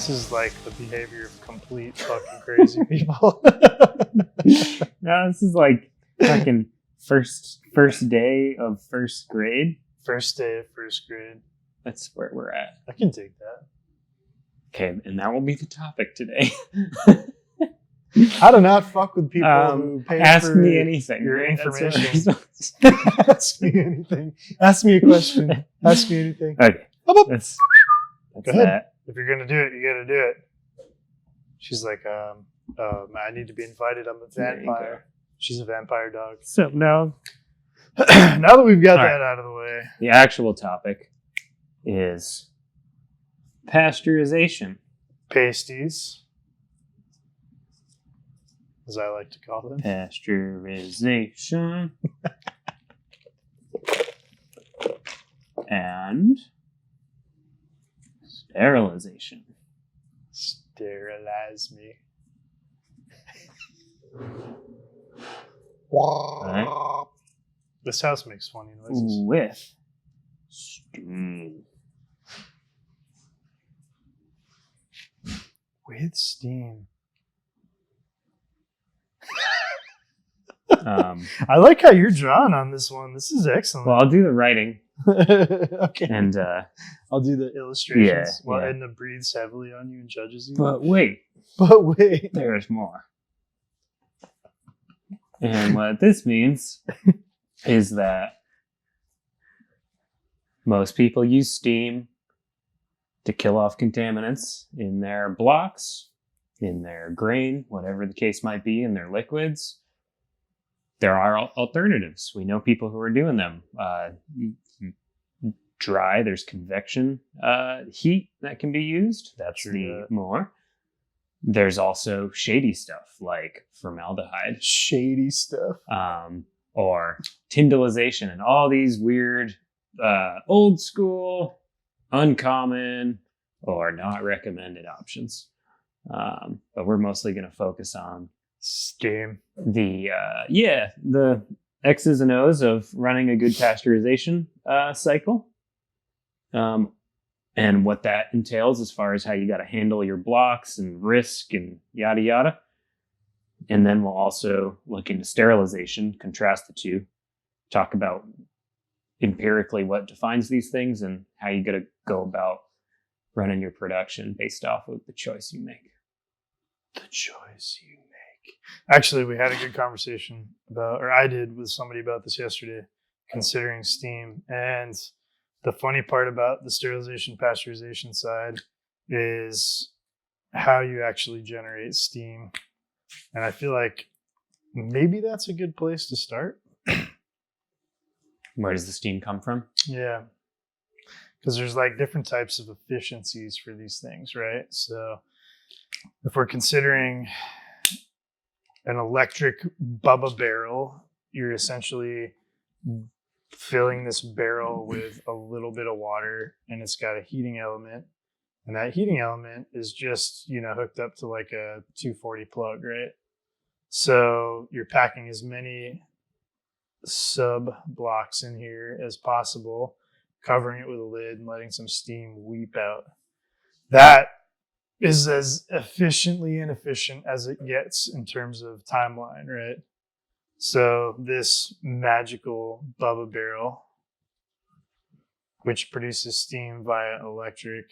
This is like the behavior of complete fucking crazy people. No, this is like fucking first day of first grade. First day of first grade. That's where we're at. I can take that. Okay, and that will be the topic today. I do not fuck with people who pay ask for me anything. your Right? information. Ask me anything. Ask me a question. Ask me anything. Okay. That's Go ahead. that. If you're gonna do it, you gotta do it. She's like, I need to be invited. I'm a There you go. vampire. She's a vampire dog. So now Now that we've got All that right. out of the way, the actual topic is pasteurization. pasties, as I like to call them. Pasteurization. And sterilization. Sterilize me. Right. This house makes funny noises. With steam. With steam. I like how you're drawn on this one. This is excellent. Well, I'll do the writing Okay. and I'll do the illustrations Yeah, while yeah. Edna breathes heavily on you and judges you. but wait, But wait. there's more. And what this means is that most people use steam to kill off contaminants in their blocks, in their grain, whatever the case might be, in their liquids. There are alternatives. We know people who are doing them. Dry, there's convection heat that can be used. That's True the that. more. There's also shady stuff like formaldehyde. Shady stuff. Or tyndalization and all these weird, old school, uncommon, or not recommended options. But we're mostly going to focus on Steam. the X's and O's of running a good pasteurization cycle. And what that entails as far as how you got to handle your blocks and risk and yada yada. And then we'll also look into sterilization, contrast the two, talk about empirically what defines these things and how you got to go about running your production based off of the choice you make. The choice you make. Actually, we had a good conversation about, or I did with somebody about this yesterday, considering steam. And the funny part about the sterilization pasteurization side is how you actually generate steam. And I feel like maybe that's a good place to start. Where does the steam come from? Yeah. Because there's like different types of efficiencies for these things, right? So if we're considering an electric Bubba barrel, you're essentially filling this barrel with a little bit of water, and it's got a heating element. And that heating element is just, hooked up to like a 240 plug, right? So you're packing as many sub blocks in here as possible, covering it with a lid and letting some steam weep out. That is as efficiently inefficient as it gets in terms of timeline, right? So this magical Bubba barrel, which produces steam via electric,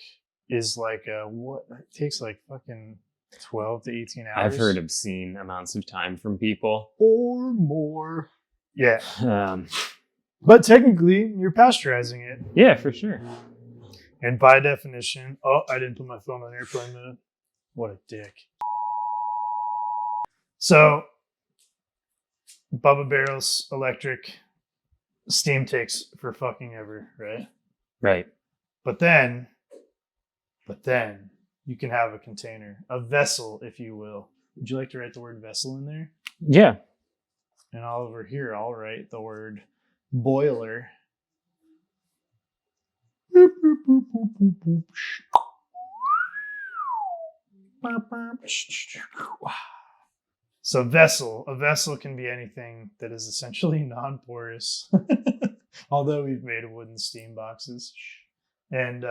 is like it takes like fucking 12 to 18 hours. I've heard obscene amounts of time from people. or more. Yeah. Um, But technically, you're pasteurizing it. yeah, for sure. And by definition, I didn't put my phone on airplane mode. What a dick. So, Bubba barrels, electric, steam takes for fucking ever, right? Right. But then you can have a container, a vessel, if you will. Would you like to write the word vessel in there? Yeah. And all over here, I'll write the word boiler. So a vessel can be anything that is essentially non-porous, although we've made wooden steam boxes. And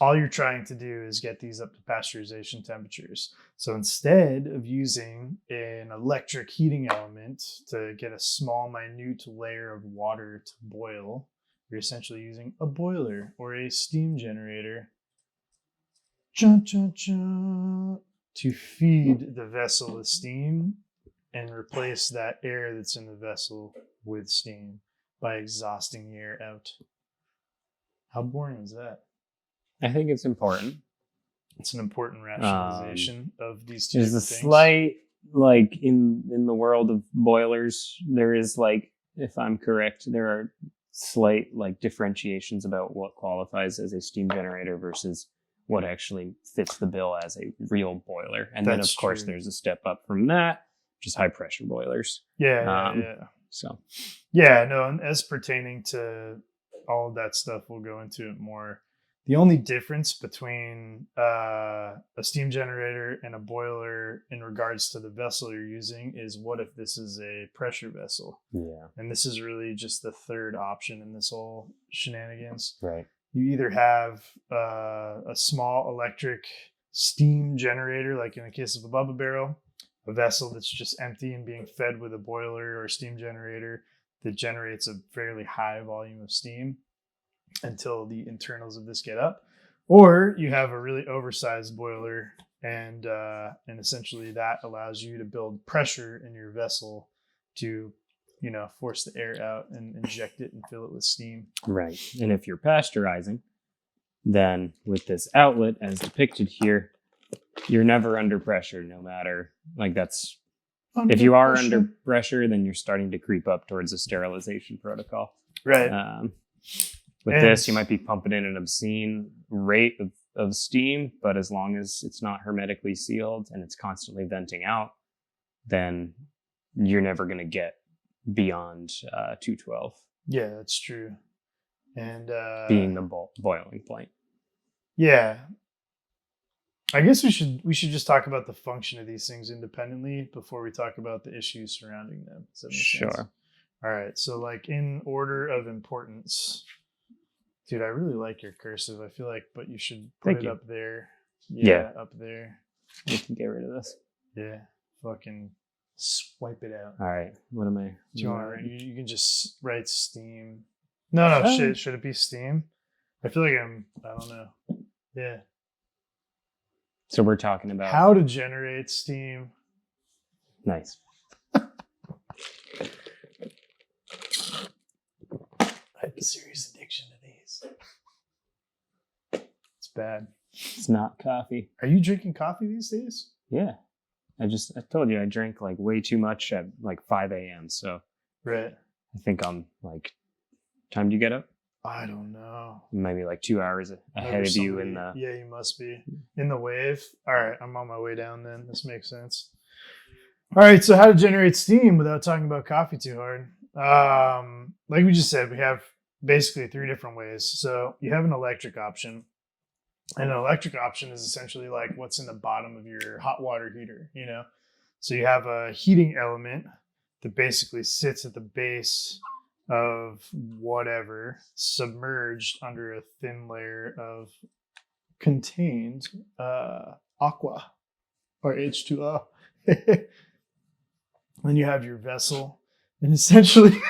all you're trying to do is get these up to pasteurization temperatures. So instead of using an electric heating element to get a small, minute layer of water to boil, you're essentially using a boiler or a steam generator to feed the vessel with steam and replace that air that's in the vessel with steam by exhausting the air out. How boring is that? I think it's important. It's an important rationalization of these two There's a things. slight, like in the world of boilers, there is like, if I'm correct, there are slight like differentiations about what qualifies as a steam generator versus what actually fits the bill as a real boiler. And then of course there's a step up from that, which is high pressure boilers. Yeah. So yeah, no, and as pertaining to all of that stuff, we'll go into it more. The only difference between a steam generator and a boiler in regards to the vessel you're using is what if this is a pressure vessel? Yeah. And this is really just the third option in this whole shenanigans. Right. You either have a small electric steam generator, like in the case of a Bubba barrel, a vessel that's just empty and being fed with a boiler or a steam generator that generates a fairly high volume of steam until the internals of this get up, or you have a really oversized boiler, and essentially that allows you to build pressure in your vessel to, force the air out and inject it and fill it with steam. Right. And if you're pasteurizing, then with this outlet as depicted here, you're never under pressure, no matter like that's. If you are under pressure, then you're starting to creep up towards a sterilization protocol. Right. With this, you might be pumping in an obscene rate of steam, but as long as it's not hermetically sealed and it's constantly venting out, then you're never going to get beyond 212. Yeah, that's true. And being the boiling point. Yeah. I guess we should just talk about the function of these things independently before we talk about the issues surrounding them. Does that make sense? Sure. All right. So like in order of importance. Dude, I really like your cursive. I feel like, but you should put it up there. Yeah, up there. We can get rid of this. Yeah, fucking swipe it out. All right. What am I? Do you want to? You can just write steam. No. Should it be steam? I feel like I don't know. Yeah. So we're talking about how to generate steam. Nice. I have a serious addiction to these. It's bad. It's not coffee. Are you drinking coffee these days? Yeah. I told you I drank like way too much at like 5 a.m. So right. I think I'm like, time do you get up? I don't know. Maybe like 2 hours ahead of you in the. Yeah, you must be in the wave. All right, I'm on my way down then. This makes sense. All right, so how to generate steam without talking about coffee too hard. Like we just said, we have basically 3 different ways. So you have an electric option. And an electric option is essentially like what's in the bottom of your hot water heater, So you have a heating element that basically sits at the base of whatever, submerged under a thin layer of contained aqua or H2O. Then you have your vessel, and essentially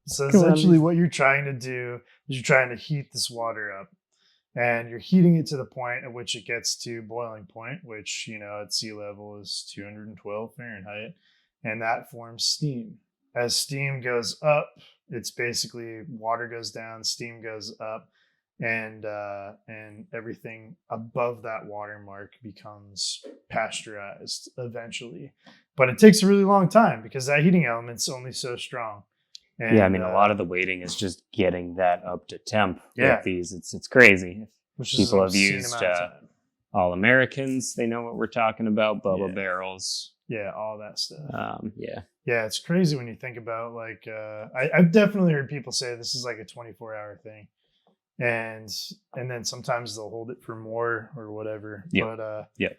so essentially what you're trying to do is you're trying to heat this water up, and you're heating it to the point at which it gets to boiling point, which, at sea level is 212 Fahrenheit, and that forms steam. As steam goes up, it's basically water goes down, steam goes up, and everything above that watermark becomes pasteurized eventually. But it takes a really long time because that heating element's only so strong. And, yeah, I mean, a lot of the waiting is just getting that up to temp with these. It's crazy. Which people have used All Americans. They know what we're talking about. Bubba barrels. Yeah, all that stuff. Yeah, it's crazy when you think about like I've definitely heard people say this is like a 24-hour thing, and then sometimes they'll hold it for more or whatever. Yep.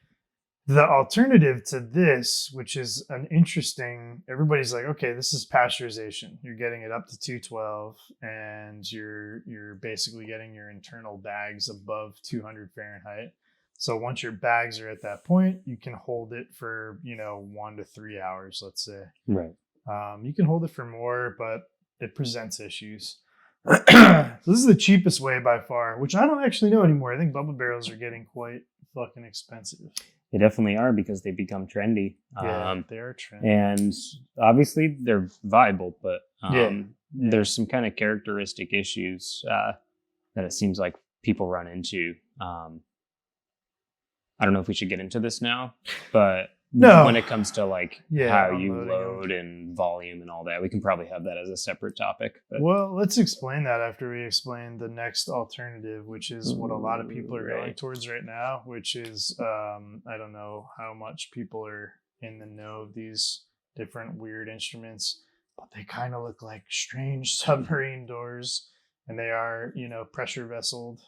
But The alternative to this, which is an interesting, everybody's like, okay, this is pasteurization. You're getting it up to 212, and you're basically getting your internal bags above 200 Fahrenheit. So once your bags are at that point, you can hold it for 1 to 3 hours, let's say. Right. You can hold it for more, but it presents issues. So this is the cheapest way by far, which I don't actually know anymore. I think bubble barrels are getting quite fucking expensive. They definitely are, because they become trendy. Yeah, they are trendy. And obviously they're viable, but there's some kind of characteristic issues that it seems like people run into. I don't know if we should get into this now, but when it comes to like how you load and volume and all that, we can probably have that as a separate topic. But. Well, let's explain that after we explain the next alternative, which is what a lot of people are going towards right now, which is, I don't know how much people are in the know of these different weird instruments, but they kind of look like strange submarine doors, and they are, pressure vesseled.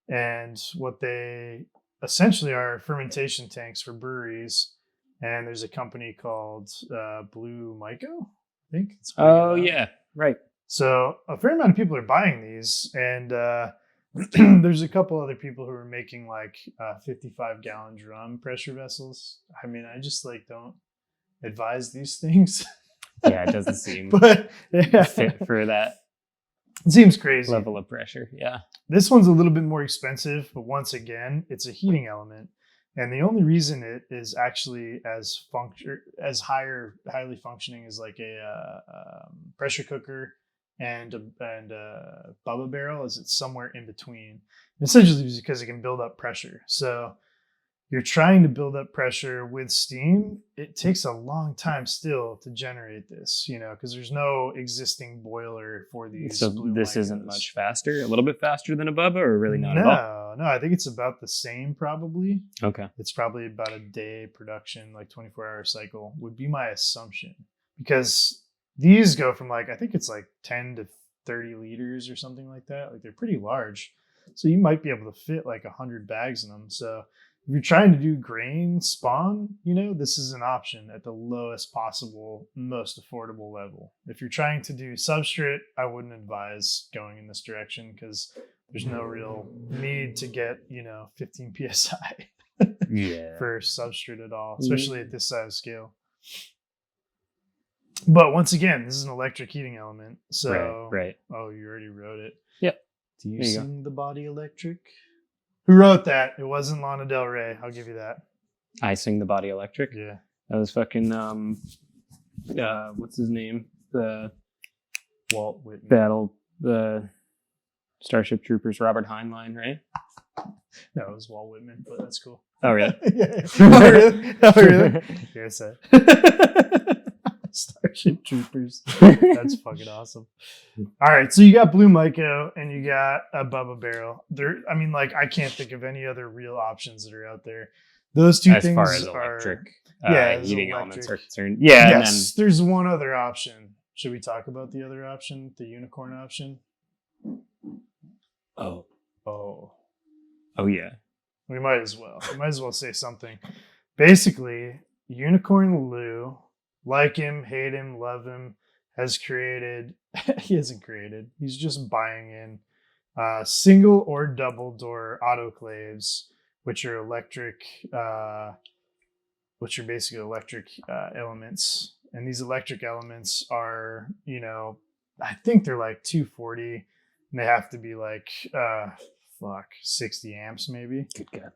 And what they essentially are fermentation tanks for breweries. And there's a company called Blue Myco, I think. Oh, yeah. Right. So a fair amount of people are buying these. And there's a couple other people who are making like 55-gallon drum pressure vessels. I mean, I just don't advise these things. Yeah, it doesn't seem fit for that. It seems crazy. Level of pressure, yeah. This one's a little bit more expensive, but once again, it's a heating element. And the only reason it is actually as highly functioning as like a pressure cooker and a bubba barrel is it's somewhere in between. Essentially, because it can build up pressure. So you're trying to build up pressure with steam. It takes a long time still to generate this, because there's no existing boiler for these. So this isn't much faster, a little bit faster than a bubba, or really not at all? No, I think it's about the same probably. Okay. It's probably about a day production, like 24-hour cycle would be my assumption, because these go from I think it's like 10 to 30 liters or something like that. Like they're pretty large. So you might be able to fit like 100 bags in them. So if you're trying to do grain spawn, this is an option at the lowest possible, most affordable level. If you're trying to do substrate, I wouldn't advise going in this direction because there's no real need to get, 15 PSI for substrate at all, especially at this size scale. But once again, this is an electric heating element. So, right. Oh, you already wrote it. Yep. Do you sing The Body Electric? Who wrote that? It wasn't Lana Del Rey. I'll give you that. I Sing the Body Electric? Yeah. That was fucking, what's his name? The Walt Whitman. The Starship Troopers Robert Heinlein, right? No, it was Walt Whitman, but that's cool. Oh, really? Yeah. Oh, really? Oh, really? Yes, Starship Troopers. That's fucking awesome. All right, so you got Blue Myco and you got a Bubba Barrel. I can't think of any other real options that are out there. Those two things as far as electric heating elements are concerned. Yeah. Yes, there's one other option. Should we talk about the other option, the unicorn option? Oh, yeah. We might as well. We might as well say something. Basically, Unicorn Lou, like him, hate him, love him, has created, he hasn't created, he's just buying in single or double door autoclaves, which are basically electric elements. And these electric elements are, I think they're like 240, and they have to be like, 60 amps maybe. Good God.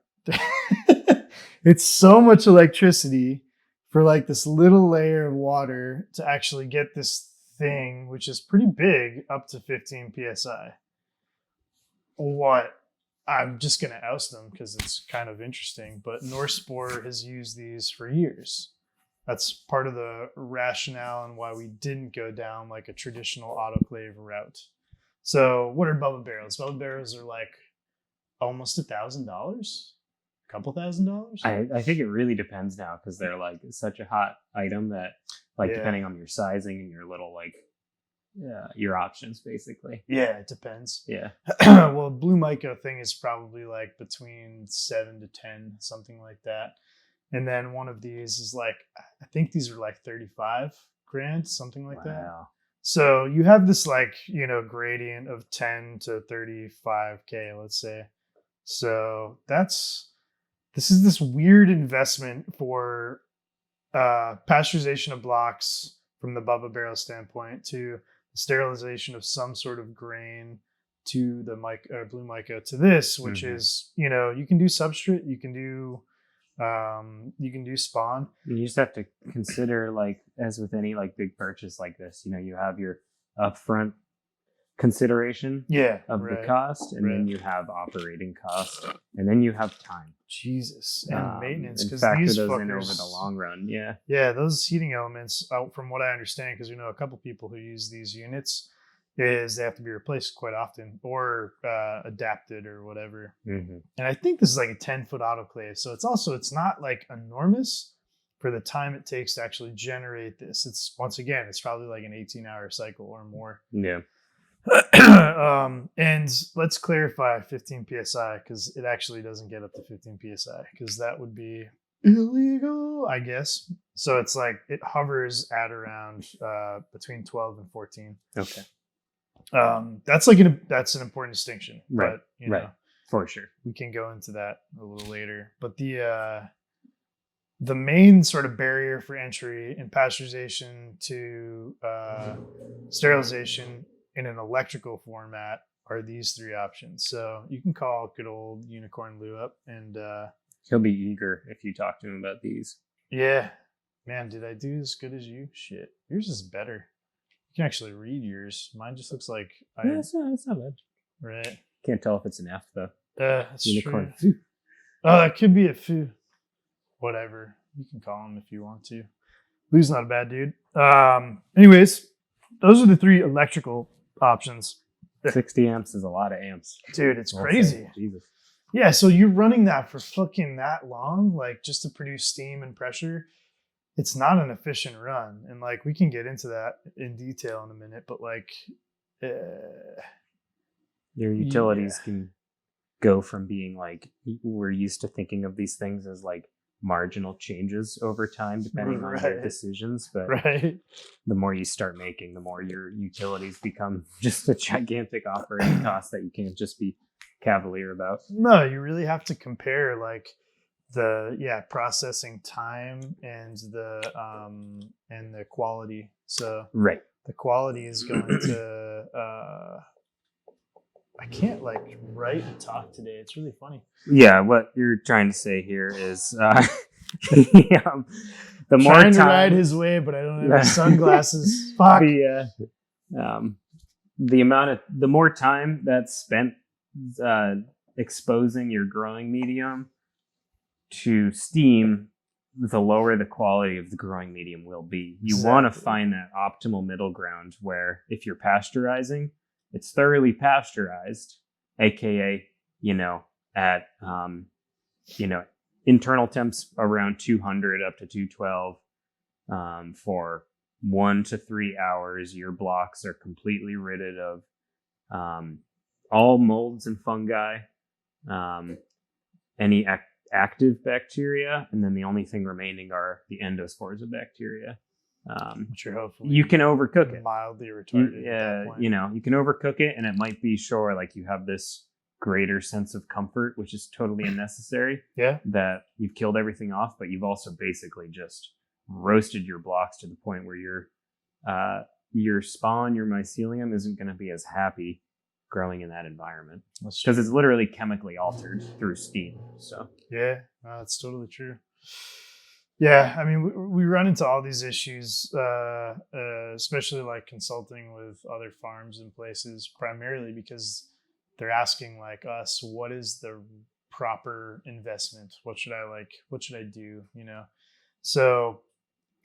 It's so much electricity for like this little layer of water to actually get this thing, which is pretty big, up to 15 PSI. I'm just going to oust them because it's kind of interesting, but Norspor has used these for years. That's part of the rationale and why we didn't go down like a traditional autoclave route. So what are Bubba Barrels? Bubba Barrels are like almost $1,000, a couple $1,000. I think it really depends now because they're like such a hot item that depending on your sizing and your little your options basically. Yeah, it depends. Yeah. Well, Blue Myco thing is probably like between 7 to 10, something like that. And then one of these is like, I think these are like 35 grand, something like that. So you have this like, gradient of 10 to 35K, let's say. So this is this weird investment for pasteurization of blocks from the Bubba barrel standpoint to sterilization of some sort of grain to the blue mica to this, which is, you can do substrate, you can do spawn. You just have to consider, like, as with any like big purchase like this, you have your upfront consideration of the cost, and then you have operating costs, and then you have time. Jesus, and maintenance, because these those in over the long run. Yeah, those heating elements, from what I understand, because a couple people who use these units, is they have to be replaced quite often or adapted or whatever. And I think this is like a 10-foot autoclave, so it's not like enormous for the time it takes to actually generate this. It's probably like an 18-hour cycle or more. Yeah. And let's clarify 15 psi, because it actually doesn't get up to 15 psi, because that would be illegal, I guess. So it's like it hovers at around between 12 and 14. Okay. That's an important distinction, right? But right, for sure. We can go into that a little later. But the main sort of barrier for entry in pasteurization to sterilization in an electrical format are these three options. So you can call good old Unicorn Lou up, and he'll be eager if you talk to him about these. Yeah, man, did I do as good as you? Shit, yours is better. You can actually read yours. Mine just looks like it's not bad. Right. Can't tell if it's an F though. That's Unicorn. True. Oh, that could be a foo. Whatever. You can call him if you want to. Lou's not a bad dude. Anyways, those are the three electrical options. 60 amps is a lot of amps. Dude, it's crazy. Jesus. Yeah, so you're running that for fucking that long, like just to produce steam and pressure. It's not an efficient run. And like, we can get into that in detail in a minute, but like, your utilities can go from being like, we're used to thinking of these things as like marginal changes over time, depending on their decisions. But the more you start making, the more your utilities become just a gigantic operating cost that you can't just be cavalier about. No, you really have to compare like the processing time and the quality. So the quality is going to I can't like write and talk today. It's really funny. Yeah, what you're trying to say here is the more trying to time, ride his way, but I don't have sunglasses. Fuck. The more time that's spent exposing your growing medium to steam, the lower the quality of the growing medium will be. You want to find that optimal middle ground where if you're pasteurizing, it's thoroughly pasteurized, aka, at internal temps around 200 up to 212 for 1 to 3 hours. Your blocks are completely rid of all molds and fungi, any active bacteria, and then the only thing remaining are the endospores of bacteria. Which are hopefully you can overcook it. Mildly retarded. You can overcook it, and it might be like you have this greater sense of comfort, which is totally unnecessary. Yeah. That you've killed everything off, but you've also basically just roasted your blocks to the point where your spawn, your mycelium isn't going to be as happy growing in that environment because it's literally chemically altered through steam. So yeah, that's totally true. Yeah, I mean, we run into all these issues, especially like consulting with other farms and places, primarily because they're asking like us, what is the proper investment? What should I do? So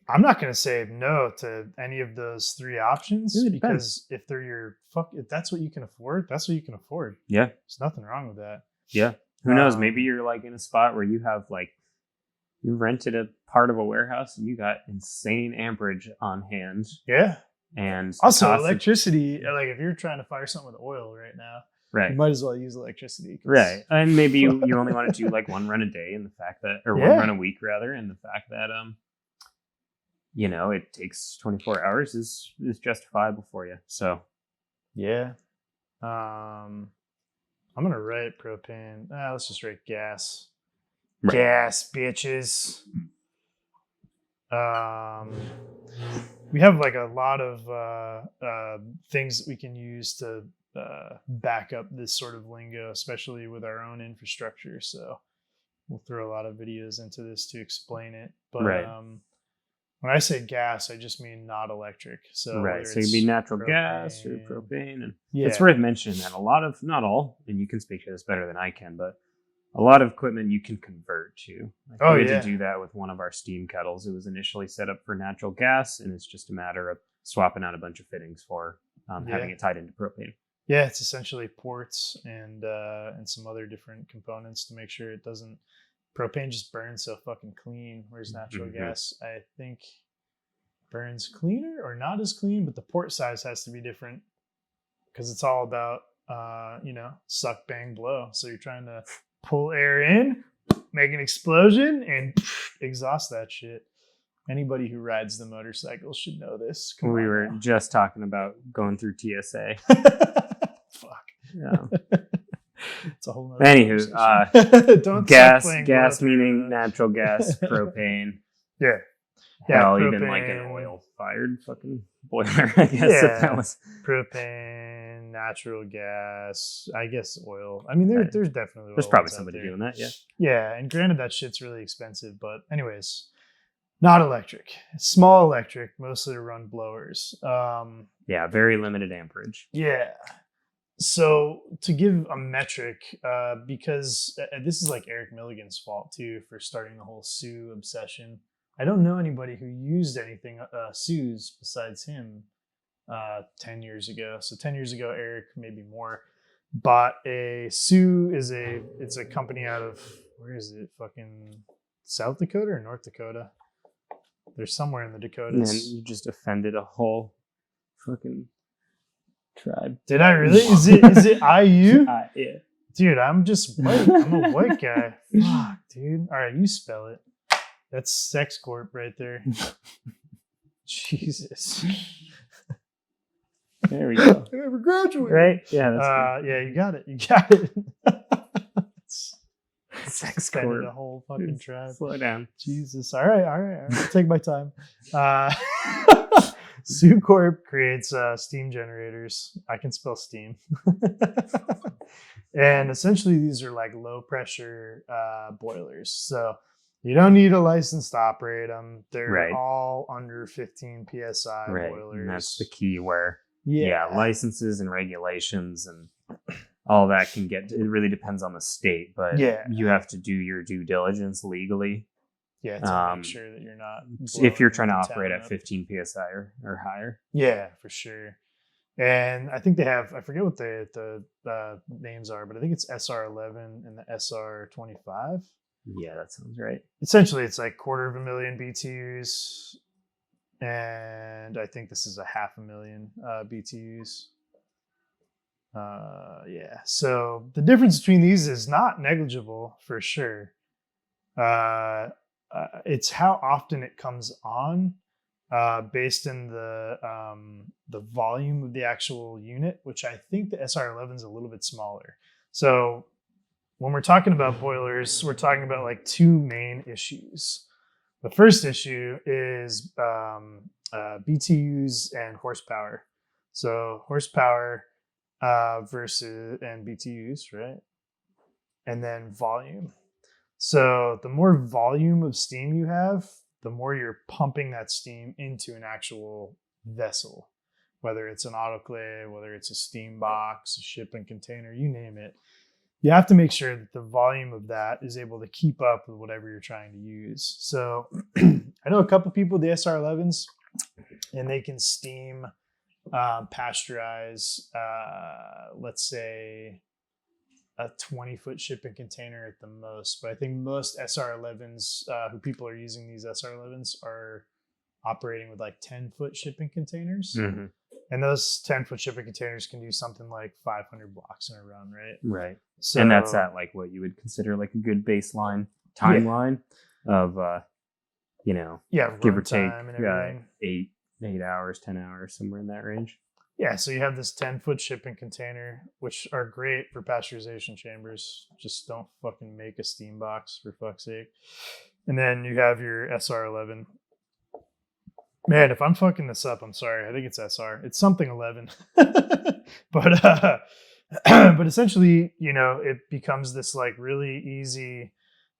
I'm not going to say no to any of those three options because if that's what you can afford, that's what you can afford. Yeah. There's nothing wrong with that. Yeah. Who knows? Maybe you're like in a spot where you have like, you rented a part of a warehouse and you got insane amperage on hand. Yeah. And also electricity, like if you're trying to fire something with oil right now, Right. You might as well use electricity. Right. And maybe you only want to do like one run a day, and the fact that, or one run a week rather, and the fact that, it takes 24 hours is justifiable for you. So, yeah. I'm going to write propane. Let's just write gas. Right. Gas, bitches. We have like a lot of things that we can use to back up this sort of lingo, especially with our own infrastructure. So we'll throw a lot of videos into this to explain it. But when I say gas, I just mean not electric. So so it could be natural gas or propane. And it's worth mentioning that a lot of, not all, and you can speak to this better than I can, but a lot of equipment you can convert to. We had to do that with one of our steam kettles. It was initially set up for natural gas, and it's just a matter of swapping out a bunch of fittings for having it tied into propane. Yeah, it's essentially ports and some other different components to make sure it doesn't. Propane just burns so fucking clean, whereas natural gas, I think, burns cleaner or not as clean, but the port size has to be different because it's all about, suck, bang, blow. So you're trying to pull air in, make an explosion, and exhaust that shit. Anybody who rides the motorcycle should know this. We were just talking about going through TSA. Fuck. Yeah. It's a whole nother Anywho, gas meaning natural gas, propane. Hell, propane. Even like an oil-fired fucking boiler, I guess. If that was propane, natural gas, I guess oil. I mean, there's definitely there's probably somebody doing that. Yeah, and granted that shit's really expensive, but anyways, not electric. Small electric, mostly to run blowers. Very limited amperage. Yeah. So to give a metric, because this is like Eric Milligan's fault too for starting the whole Sue obsession. I don't know anybody who used anything Sue's besides him 10 years ago. So 10 years ago, Eric, maybe more, bought a Sue. It's a company out of, where is it? Fucking South Dakota or North Dakota? They're somewhere in the Dakotas. Man, you just offended a whole fucking tribe. Did I really? Is it IU? Yeah. Dude, I'm just white. I'm a white guy. Fuck, dude. All right, you spell it. That's Sex Corp right there. Jesus. There we go. I never graduated. Right? Yeah, that's yeah, you got it. You got it. Sex Corp. A whole fucking tribe. Slow down. Jesus. All right. I'll take my time. Sue Corp creates steam generators. I can spell steam. And essentially these are like low pressure boilers. So you don't need a license to operate them. They're all under 15 PSI boilers. And that's the key where licenses and regulations and all that can get, it really depends on the state, but you have to do your due diligence legally. Yeah, to make sure that you're not, if you're trying to operate at 15 PSI or higher. Yeah, for sure. And I think they have, I forget what the names are, but I think it's SR11 and the SR25. Yeah, that sounds right. Essentially, it's like 250,000 BTUs. And I think this is 500,000 BTUs. So the difference between these is not negligible for sure. It's how often it comes on based in the volume of the actual unit, which I think the SR11 is a little bit smaller. So when we're talking about boilers, we're talking about like two main issues. The first issue is BTUs and horsepower. So horsepower versus and BTUs, right? And then volume. So the more volume of steam you have, the more you're pumping that steam into an actual vessel, whether it's an autoclave, whether it's a steam box, a shipping container, you name it. You have to make sure that the volume of that is able to keep up with whatever you're trying to use. So I know a couple people with the SR11s, and they can steam, pasteurize, let's say a 20-foot shipping container at the most. But I think most SR11s, who people are using these SR11s, are operating with like 10-foot shipping containers. Mm-hmm. And those 10-foot shipping containers can do something like 500 blocks in a run, right? Right. So, And that's at like what you would consider like a good baseline timeline of, give or take runtime and everything. 8 hours, 10 hours, somewhere in that range. Yeah, so you have this 10-foot shipping container, which are great for pasteurization chambers. Just don't fucking make a steam box, for fuck's sake. And then you have your SR11. Man, if I'm fucking this up, I'm sorry. I think it's SR. It's something 11. but essentially, it becomes this like really easy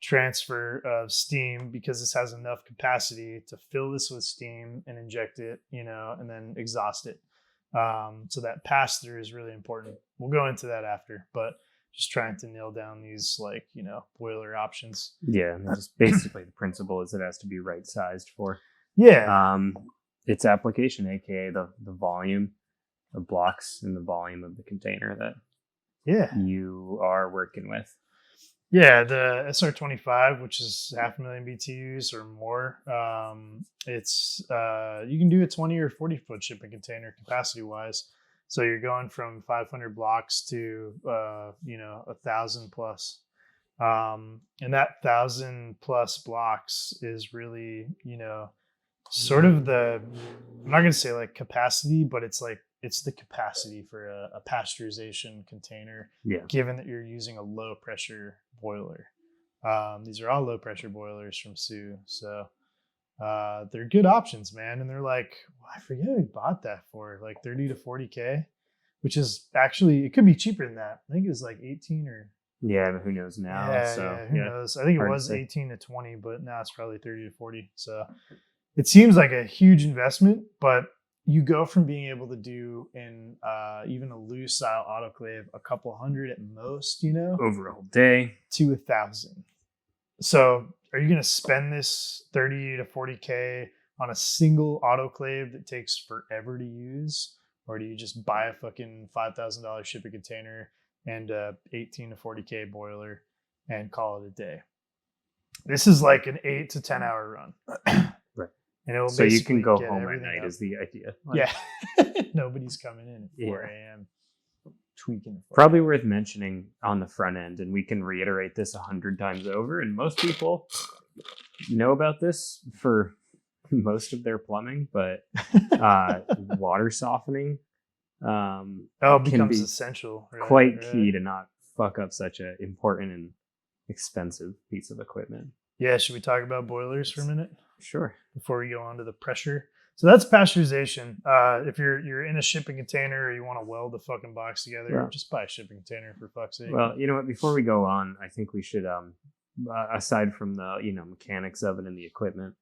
transfer of steam because this has enough capacity to fill this with steam and inject it, and then exhaust it. So that pass through is really important. We'll go into that after, but just trying to nail down these boiler options. Yeah, and just basically the principle is it has to be right sized for its application, aka the volume of blocks and the volume of the container that you are working with. Yeah, the SR25, which is 500,000 BTUs or more, it's you can do a 20 or 40-foot shipping container capacity wise. So you're going from 500 blocks to 1,000 plus, and that 1,000 plus blocks is really sort of I'm not gonna say like capacity, but it's the capacity for a pasteurization container. Yeah. Given that you're using a low pressure boiler, these are all low pressure boilers from Sioux, so they're good options, man. And they're like, I forget who bought that for, like 30 to 40K, which is actually, it could be cheaper than that. I think it was like 18 or. Yeah, but who knows now? Who knows? I think it was 18 to 20, but now it's probably 30 to 40. So it seems like a huge investment, but you go from being able to do in even a loose style autoclave a couple hundred at most, over a whole day, to 1,000. So are you going to spend this 30 to 40K on a single autoclave that takes forever to use? Or do you just buy a fucking $5,000 shipping container and a 18 to 40K boiler and call it a day? This is like an 8 to 10 hour run. Right. And it will so you can go home at night is the idea. Yeah. Nobody's coming in at 4 a.m. tweaking. Probably worth mentioning on the front end, and we can reiterate this 100 times over, and most people know about this for most of their plumbing, but water softening becomes essential. Right? Quite key to not fuck up such an important and expensive piece of equipment. Yeah, should we talk about boilers for a minute? Sure. Before we go on to the pressure. So that's pasteurization. If you're in a shipping container or you want to weld the fucking box together, just buy a shipping container for fuck's sake. Well, you know what? Before we go on, I think we should, aside from the mechanics of it and the equipment,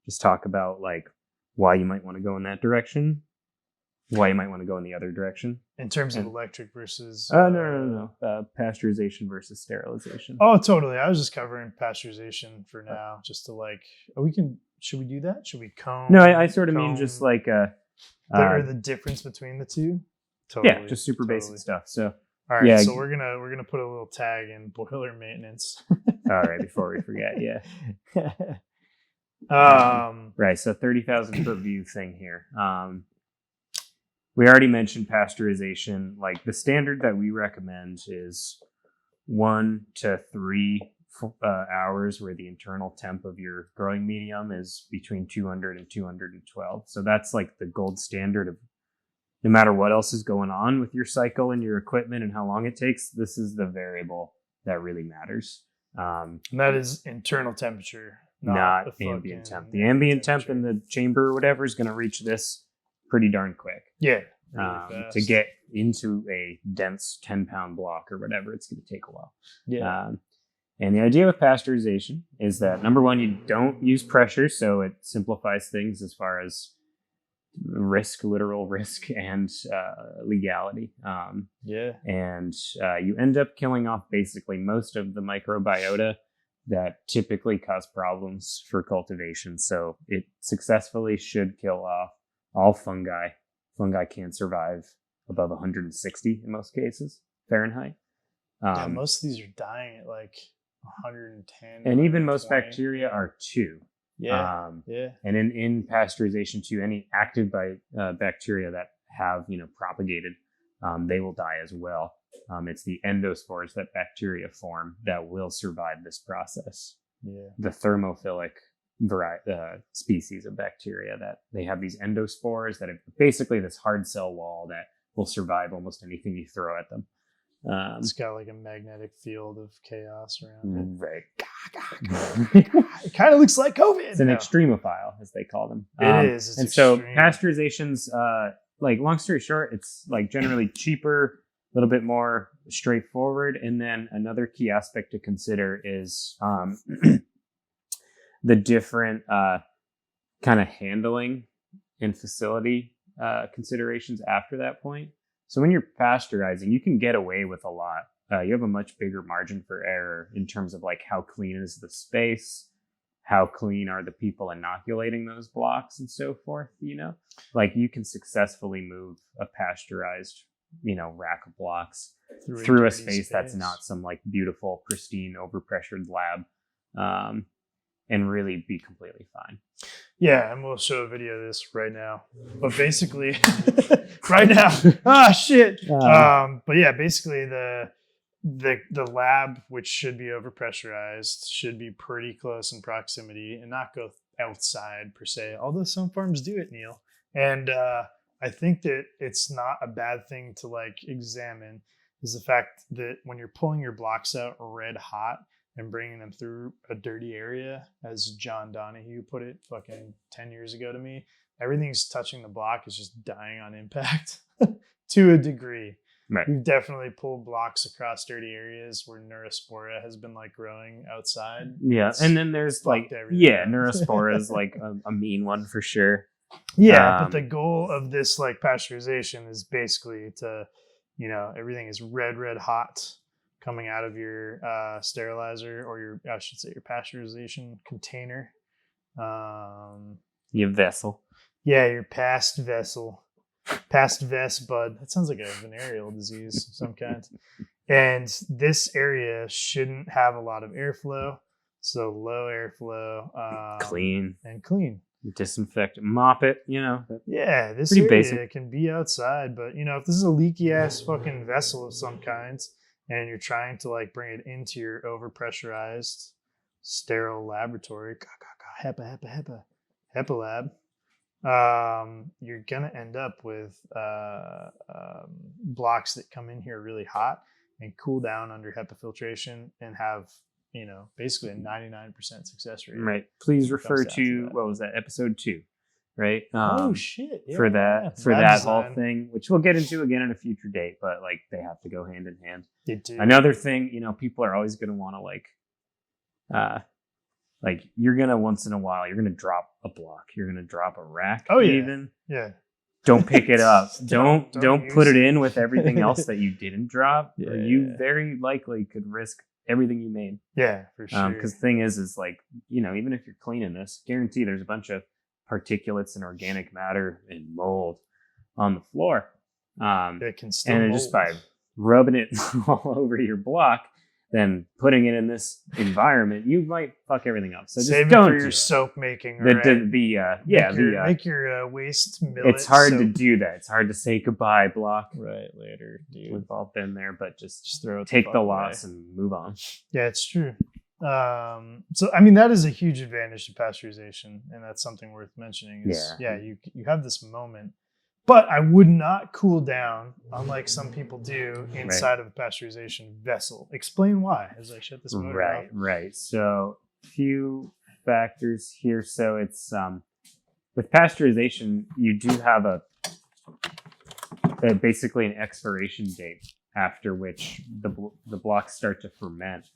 just talk about like why you might want to go in that direction, why you might want to go in the other direction. In terms of electric versus... No. Pasteurization versus sterilization. Oh, totally. I was just covering pasteurization for now, just to like... Should we do that? Should we cone? No, I sort of mean just like... the difference between the two? Totally. Yeah, just super basic stuff. So, all right, so we're gonna put a little tag in boiler maintenance. All right, before we forget, yeah. Right, so 30,000 foot view thing here. We already mentioned pasteurization. Like the standard that we recommend is 1 to 3 hours where the internal temp of your growing medium is between 200 and 212. So that's like the gold standard of no matter what else is going on with your cycle and your equipment and how long it takes, this is the variable that really matters. And that is internal temperature, not ambient temp. The ambient temp in the chamber or whatever is going to reach this pretty darn quick. Yeah. Really to get into a dense 10-pound block or whatever, it's going to take a while. Yeah. And the idea with pasteurization is that, number one, you don't use pressure, so it simplifies things as far as literal risk, and legality. And you end up killing off basically most of the microbiota that typically cause problems for cultivation. So it successfully should kill off all fungi. Fungi can't survive above 160 in most cases, Fahrenheit. Most of these are dying at like 110. And even most bacteria are 2. Yeah. And in pasteurization too, any active bacteria that have, propagated, they will die as well. It's the endospores that bacteria form that will survive this process. Yeah. The thermophilic species of bacteria, that they have these endospores that are basically this hard cell wall that will survive almost anything you throw at them. It's got like a magnetic field of chaos around Right. it. It kind of looks like COVID. It's an extremophile, as they call them. It is. It's and extreme. So pasteurization's, long story short, it's like generally cheaper, a little bit more straightforward. And then another key aspect to consider is the different kind of handling and facility considerations after that point. So when you're pasteurizing, you can get away with a lot. You have a much bigger margin for error in terms of like how clean is the space, how clean are the people inoculating those blocks, and so forth. Like you can successfully move a pasteurized, rack of blocks through a space that's not some like beautiful, pristine, overpressured lab, and really be completely fine. Yeah, and we'll show a video of this right now. But basically, right now, shit. But yeah, basically the lab, which should be overpressurized, should be pretty close in proximity and not go outside per se. Although some farms do it, Neil. And I think that it's not a bad thing to like examine is the fact that when you're pulling your blocks out red hot and bringing them through a dirty area, as John Donahue put it fucking 10 years ago to me, everything's touching the block is just dying on impact to a degree. Right. We've definitely pulled blocks across dirty areas where neurospora has been like growing outside. Yeah. And then there's like, neurospora is like a mean one for sure. Yeah. But the goal of this like pasteurization is basically to, everything is red hot coming out of your sterilizer or your pasteurization container. Your vessel. Yeah, your past vessel. Past vest bud. That sounds like a venereal disease of some kind. And this area shouldn't have a lot of airflow. So low airflow. Clean. And clean. Disinfect, mop it, Yeah, this pretty area basic. Can be outside, but if this is a leaky ass fucking vessel of some kinds, and you're trying to like bring it into your overpressurized sterile laboratory, HEPA lab, you're gonna end up with blocks that come in here really hot and cool down under HEPA filtration and have basically a 99% success rate. Right. Please refer to what was that, episode 2, right? Oh shit! Yeah, for that whole thing, which we'll get into again at a future date, but like they have to go hand in hand. They do. Another thing, people are always going to want to like you're gonna once in a while you're gonna drop a block, you're gonna drop a rack. Oh yeah, even yeah. Don't pick it up. don't put it in with everything else that you didn't drop. Yeah, or you very likely could risk everything you made. Yeah, for sure. Because the thing is like, even if you're cleaning this, guarantee there's a bunch of particulates and organic matter and mold on the floor. It can still and just by rubbing it all over your block, then putting it in this environment, you might fuck everything up. So save just don't it for do your it. soap making. Make your waste millet. It's hard soap. to do that. It's hard to say goodbye, block. Right, later, dude. We've all been there, but just throw it take the loss and move on. Yeah, it's true. So I mean that is a huge advantage to pasteurization, and that's something worth mentioning. You have this moment, but I would not cool down, unlike some people do, inside of a pasteurization vessel. Explain why, as I shut this motor off. Right. So few factors here. So it's with pasteurization, you do have a basically an expiration date after which the blocks start to ferment,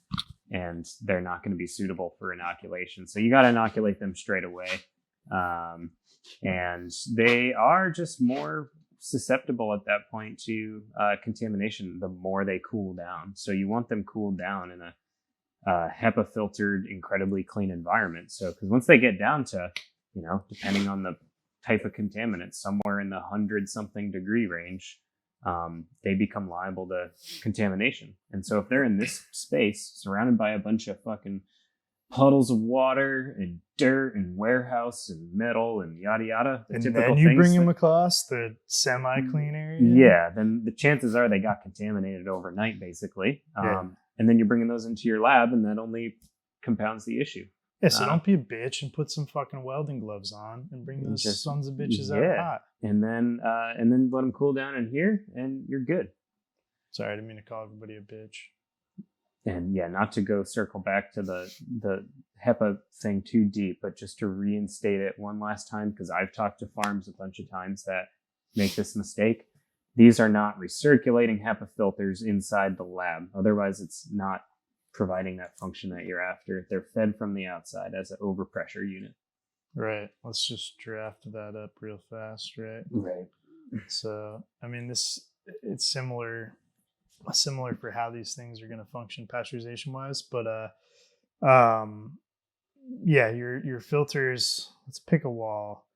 and they're not going to be suitable for inoculation. So you got to inoculate them straight away. And they are just more susceptible at that point to contamination the more they cool down. So you want them cooled down in a HEPA filtered, incredibly clean environment. So because once they get down to, depending on the type of contaminant, somewhere in the 100-something degree range, they become liable to contamination. And so if they're in this space surrounded by a bunch of fucking puddles of water and dirt and warehouse and metal and yada yada. And then you bring them across the semi-clean area? Yeah, then the chances are they got contaminated overnight, basically. And then you're bringing those into your lab, and that only compounds the issue. Yeah, so don't be a bitch and put some fucking welding gloves on and bring those sons of bitches out hot. And then let them cool down in here, and you're good. Sorry, I didn't mean to call everybody a bitch. And yeah, not to go circle back to the HEPA thing too deep, but just to reinstate it one last time, because I've talked to farms a bunch of times that make this mistake. These are not recirculating HEPA filters inside the lab. Otherwise, it's not providing that function that you're after. They're fed from the outside as an overpressure unit. Right. Let's just draft that up real fast, right? Right. So, I mean, it's similar for how these things are going to function pasteurization wise, but yeah, your filters, let's pick a wall.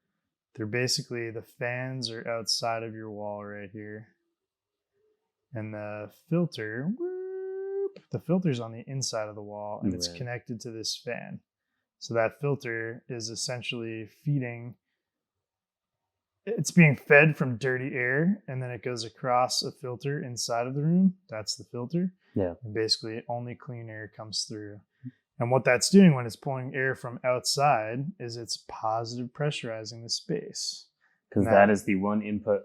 They're basically, the fans are outside of your wall right here, and the filter's on the inside of the wall, and it's connected to this fan. So that filter is essentially it's being fed from dirty air, and then it goes across a filter inside of the room. That's the filter. Yeah. And basically only clean air comes through. And what that's doing when it's pulling air from outside is it's positive pressurizing the space. Because that is the one input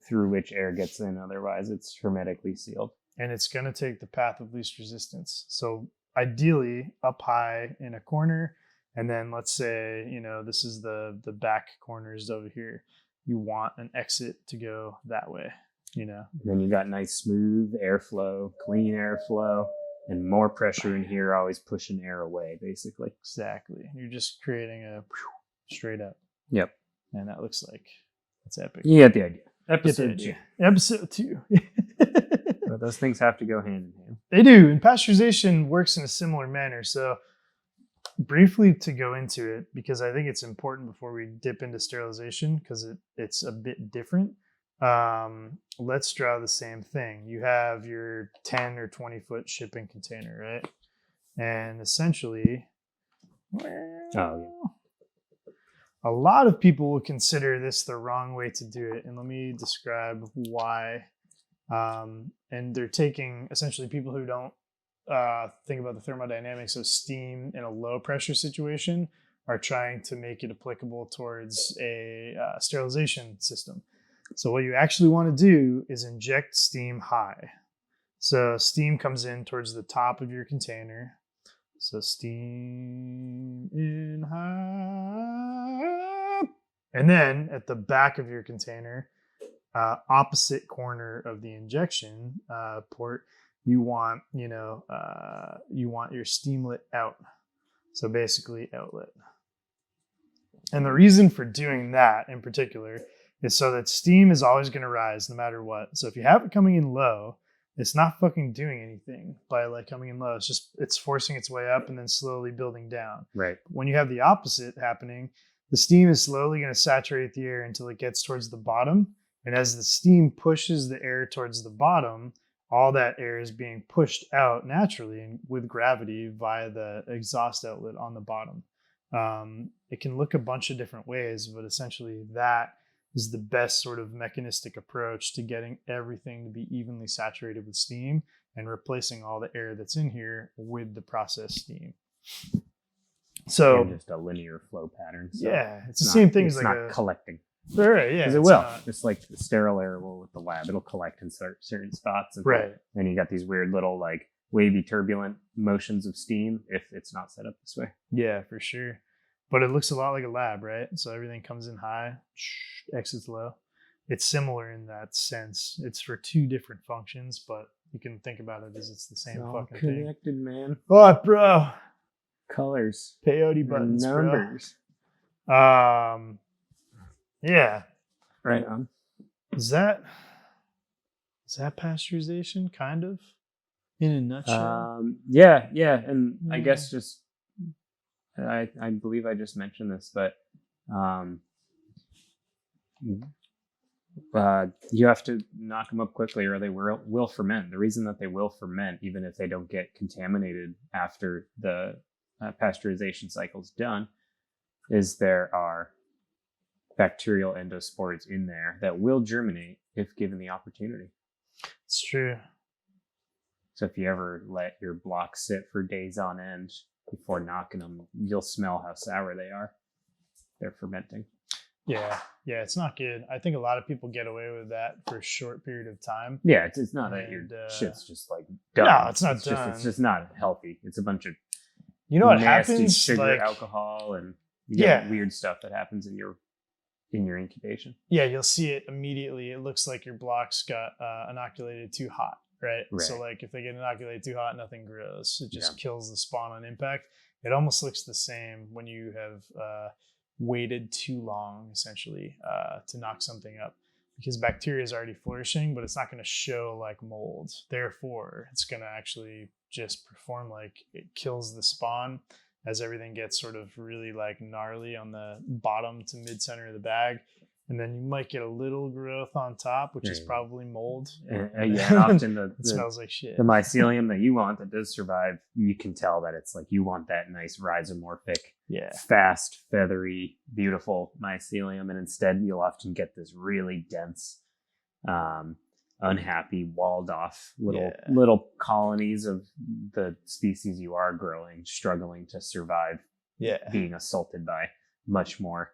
through which air gets in. Otherwise, it's hermetically sealed. And it's going to take the path of least resistance. So ideally up high in a corner, and then let's say, this is the back corners over here. You want an exit to go that way, And then you got nice smooth airflow, clean airflow, and more pressure in here, always pushing air away, basically. Exactly. You're just creating a straight up. Yep. And that looks like that's epic. You get the idea. Episode 2. Episode 2. But those things have to go hand in hand. They do. And pasteurization works in a similar manner. So briefly to go into it, because I think it's important before we dip into sterilization, because it's a bit different. Let's draw the same thing. You have your 10 or 20 foot shipping container, right? And essentially, a lot of people will consider this the wrong way to do it. And let me describe why. And they're taking essentially people who don't think about the thermodynamics of steam in a low pressure situation are trying to make it applicable towards a sterilization system. So what you actually want to do is inject steam high. So steam comes in towards the top of your container. So steam in high. And then at the back of your container, opposite corner of the injection port, you want your steamlet out. So basically outlet. And the reason for doing that in particular is so that steam is always going to rise no matter what. So if you have it coming in low, it's not fucking doing anything by coming in low. It's forcing its way up and then slowly building down. Right. When you have the opposite happening, the steam is slowly going to saturate the air until it gets towards the bottom. And as the steam pushes the air towards the bottom, all that air is being pushed out naturally and with gravity via the exhaust outlet on the bottom. It can look a bunch of different ways, but essentially that is the best sort of mechanistic approach to getting everything to be evenly saturated with steam and replacing all the air that's in here with the processed steam. So just a linear flow pattern. So yeah, it's the same thing as not collecting. Right, yeah. Because it will. Just like the sterile air will with the lab. It'll collect in certain spots. And then you got these weird little wavy turbulent motions of steam if it's not set up this way. Yeah, for sure. But it looks a lot like a lab, right? So everything comes in high, exits low. It's similar in that sense. It's for two different functions, but you can think about it as it's the same fucking thing. Connected, man. What, bro? Colors. Peyote buttons, numbers. Bro. Yeah. Right on. Is that pasteurization, kind of? In a nutshell? Yeah. And I guess just I believe I just mentioned this, but you have to knock them up quickly or they will ferment. The reason that they will ferment, even if they don't get contaminated after the pasteurization cycle's done is there are bacterial endospores in there that will germinate if given the opportunity. It's true. So if you ever let your blocks sit for days on end before knocking them, you'll smell how sour they are. They're fermenting. Yeah, it's not good. I think a lot of people get away with that for a short period of time. Yeah, it's not that your shit's just like done. No, it's not done. It's just not healthy. It's a bunch of what nasty happens? sugar, alcohol, and weird stuff that happens in your incubation. Yeah, you'll see it immediately. It looks like your blocks got inoculated too hot, right? So like if they get inoculated too hot, nothing grows. It just kills the spawn on impact. It almost looks the same when you have waited too long, essentially, to knock something up, because bacteria is already flourishing, but it's not going to show like mold. Therefore, it's going to actually just perform like it kills the spawn as everything gets sort of really like gnarly on the bottom to mid center of the bag. And then you might get a little growth on top, which is probably mold. Often it smells like shit. The mycelium that you want that does survive, you can tell that it's like you want that nice rhizomorphic, fast, feathery, beautiful mycelium. And instead, you'll often get this really dense, unhappy, walled off little colonies of the species you are growing, struggling to survive, being assaulted by much more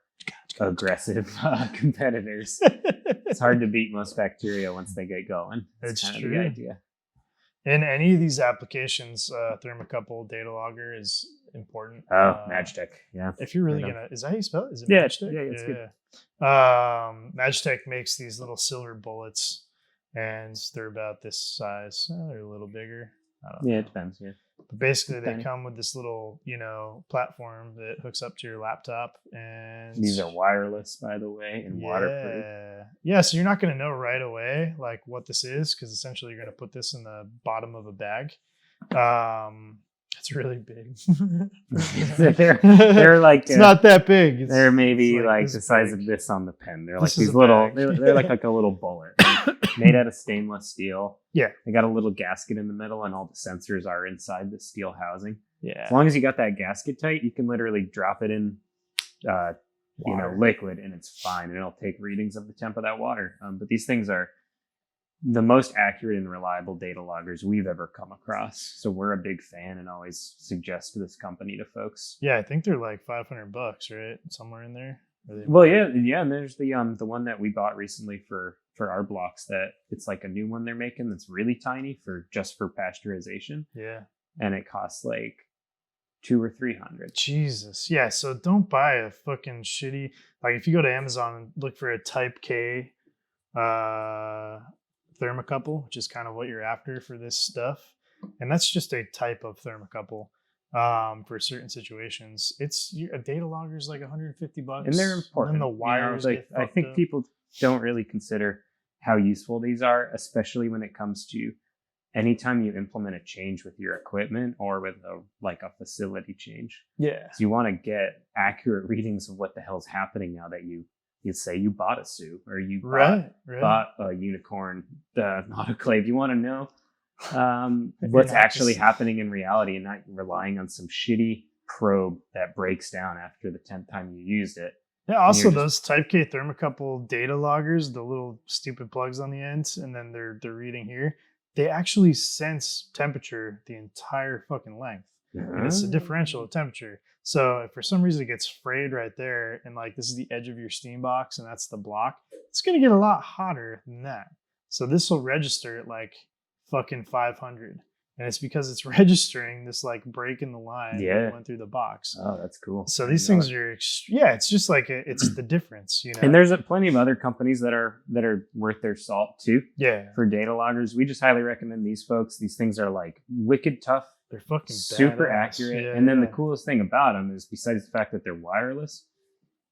aggressive competitors. It's hard to beat most bacteria once they get going. That's kind of the idea. In any of these applications, thermocouple data logger is important. Magitech, If you're really gonna, is that how you spell it? Is it Magitech? Yeah, it's good. Magitech makes these little silver bullets, and they're about this size. They're a little bigger. I don't know. It depends. But basically, they come with this little, platform that hooks up to your laptop, and these are wireless, by the way, and waterproof. Yeah, so you're not going to know right away like what this is, because essentially you're going to put this in the bottom of a bag. It's really big. they're like it's not that big. They're maybe like the size of this on the pen. They're like these little. They're like a little bullet. Made out of stainless steel. Yeah. They got a little gasket in the middle, and all the sensors are inside the steel housing. Yeah. As long as you got that gasket tight, you can literally drop it in, liquid, and it's fine. And it'll take readings of the temp of that water. But these things are the most accurate and reliable data loggers we've ever come across. So we're a big fan and always suggest this company to folks. Yeah, I think they're like $500, right? Somewhere in there. Well, yeah, and there's the one that we bought recently for our blocks, that it's like a new one they're making that's really tiny for pasteurization. Yeah. And it costs like $200 or $300. Jesus. Yeah, so don't buy a fucking shitty, like if you go to Amazon and look for a Type K thermocouple, which is kind of what you're after for this stuff. And that's just a type of thermocouple. For certain situations, it's a data logger is like $150, and they're important. And the wires, I think people don't really consider how useful these are, especially when it comes to anytime you implement a change with your equipment or with a facility change. Yeah, so you want to get accurate readings of what the hell's happening now that you say you bought a Sioux or you bought a unicorn autoclave. You want to know what's actually happening in reality, and not relying on some shitty probe that breaks down after the 10th time you used it. Yeah, also those Type K thermocouple data loggers, the little stupid plugs on the ends, and then they're reading here, they actually sense temperature the entire fucking length. And it's a differential of temperature. So if for some reason it gets frayed right there, and like this is the edge of your steam box and that's the block, it's going to get a lot hotter than that. So this will register at like fucking 500, and it's because it's registering this like break in the line that went through the box. Oh, that's cool. So these things are it's just like it's the difference, And there's plenty of other companies that are worth their salt too. Yeah, for data loggers, we just highly recommend these folks. These things are like wicked tough. They're fucking super accurate. And then the coolest thing about them is, besides the fact that they're wireless,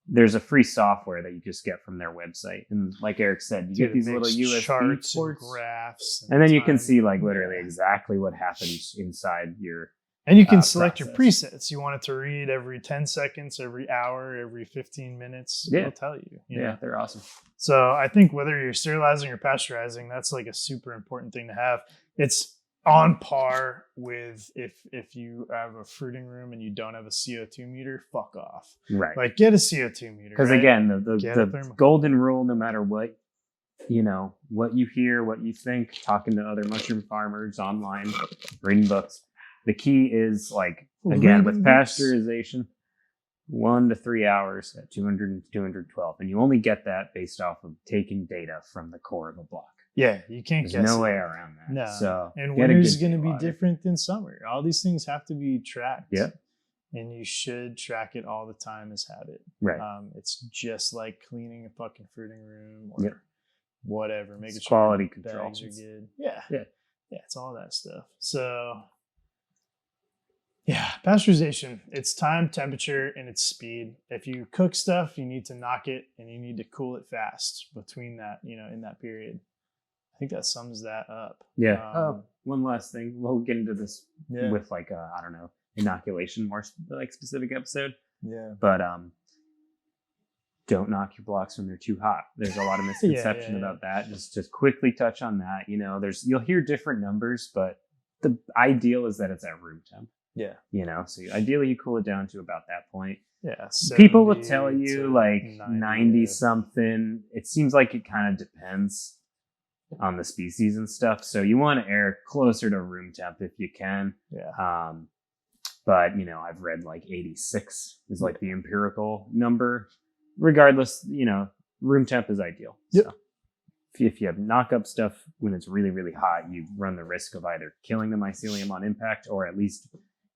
there's a free software that you just get from their website. And like Erik said, you get these little USB charts ports, and graphs, and then you can see like literally exactly what happens inside your. And you can select your presets. You want it to read every 10 seconds, every hour, every 15 minutes. It'll tell you. Yeah, they're awesome. So I think whether you're sterilizing or pasteurizing, that's like a super important thing to have. It's on par with if you have a fruiting room and you don't have a CO2 meter, fuck off. Right. Like get a CO2 meter. Because right? again, the golden rule, no matter what, what you hear, what you think, talking to other mushroom farmers online, reading books, the key is like, again, with pasteurization, 1 to 3 hours at 200 and 212. And you only get that based off of taking data from the core of a block. Yeah, you can't There's guess no it. way around that. No. So and winter is going to be different than summer. All these things have to be tracked. Yeah. And you should track it all the time as habit. Right. It's just like cleaning a fucking fruiting room or whatever. Making sure quality control. Bags are good. Yeah. It's all that stuff. So yeah, pasteurization. It's time, temperature, and it's speed. If you cook stuff, you need to knock it and you need to cool it fast between that, in that period. I think that sums that up. Yeah. One last thing. We'll get into this with like I don't know, inoculation, more like specific episode. Yeah. But don't knock your blocks when they're too hot. There's a lot of misconception about that. Just quickly touch on that. You'll hear different numbers, but the ideal is that it's at room temp. Yeah. So ideally you cool it down to about that point. Yeah. People will tell you like 90 something. It seems like it kind of depends on the species and stuff. So you want to err closer to room temp if you can. Yeah. But I've read like 86 is like the empirical number. Regardless, room temp is ideal. Yep. So if you knock up stuff when it's really, really hot, you run the risk of either killing the mycelium on impact or at least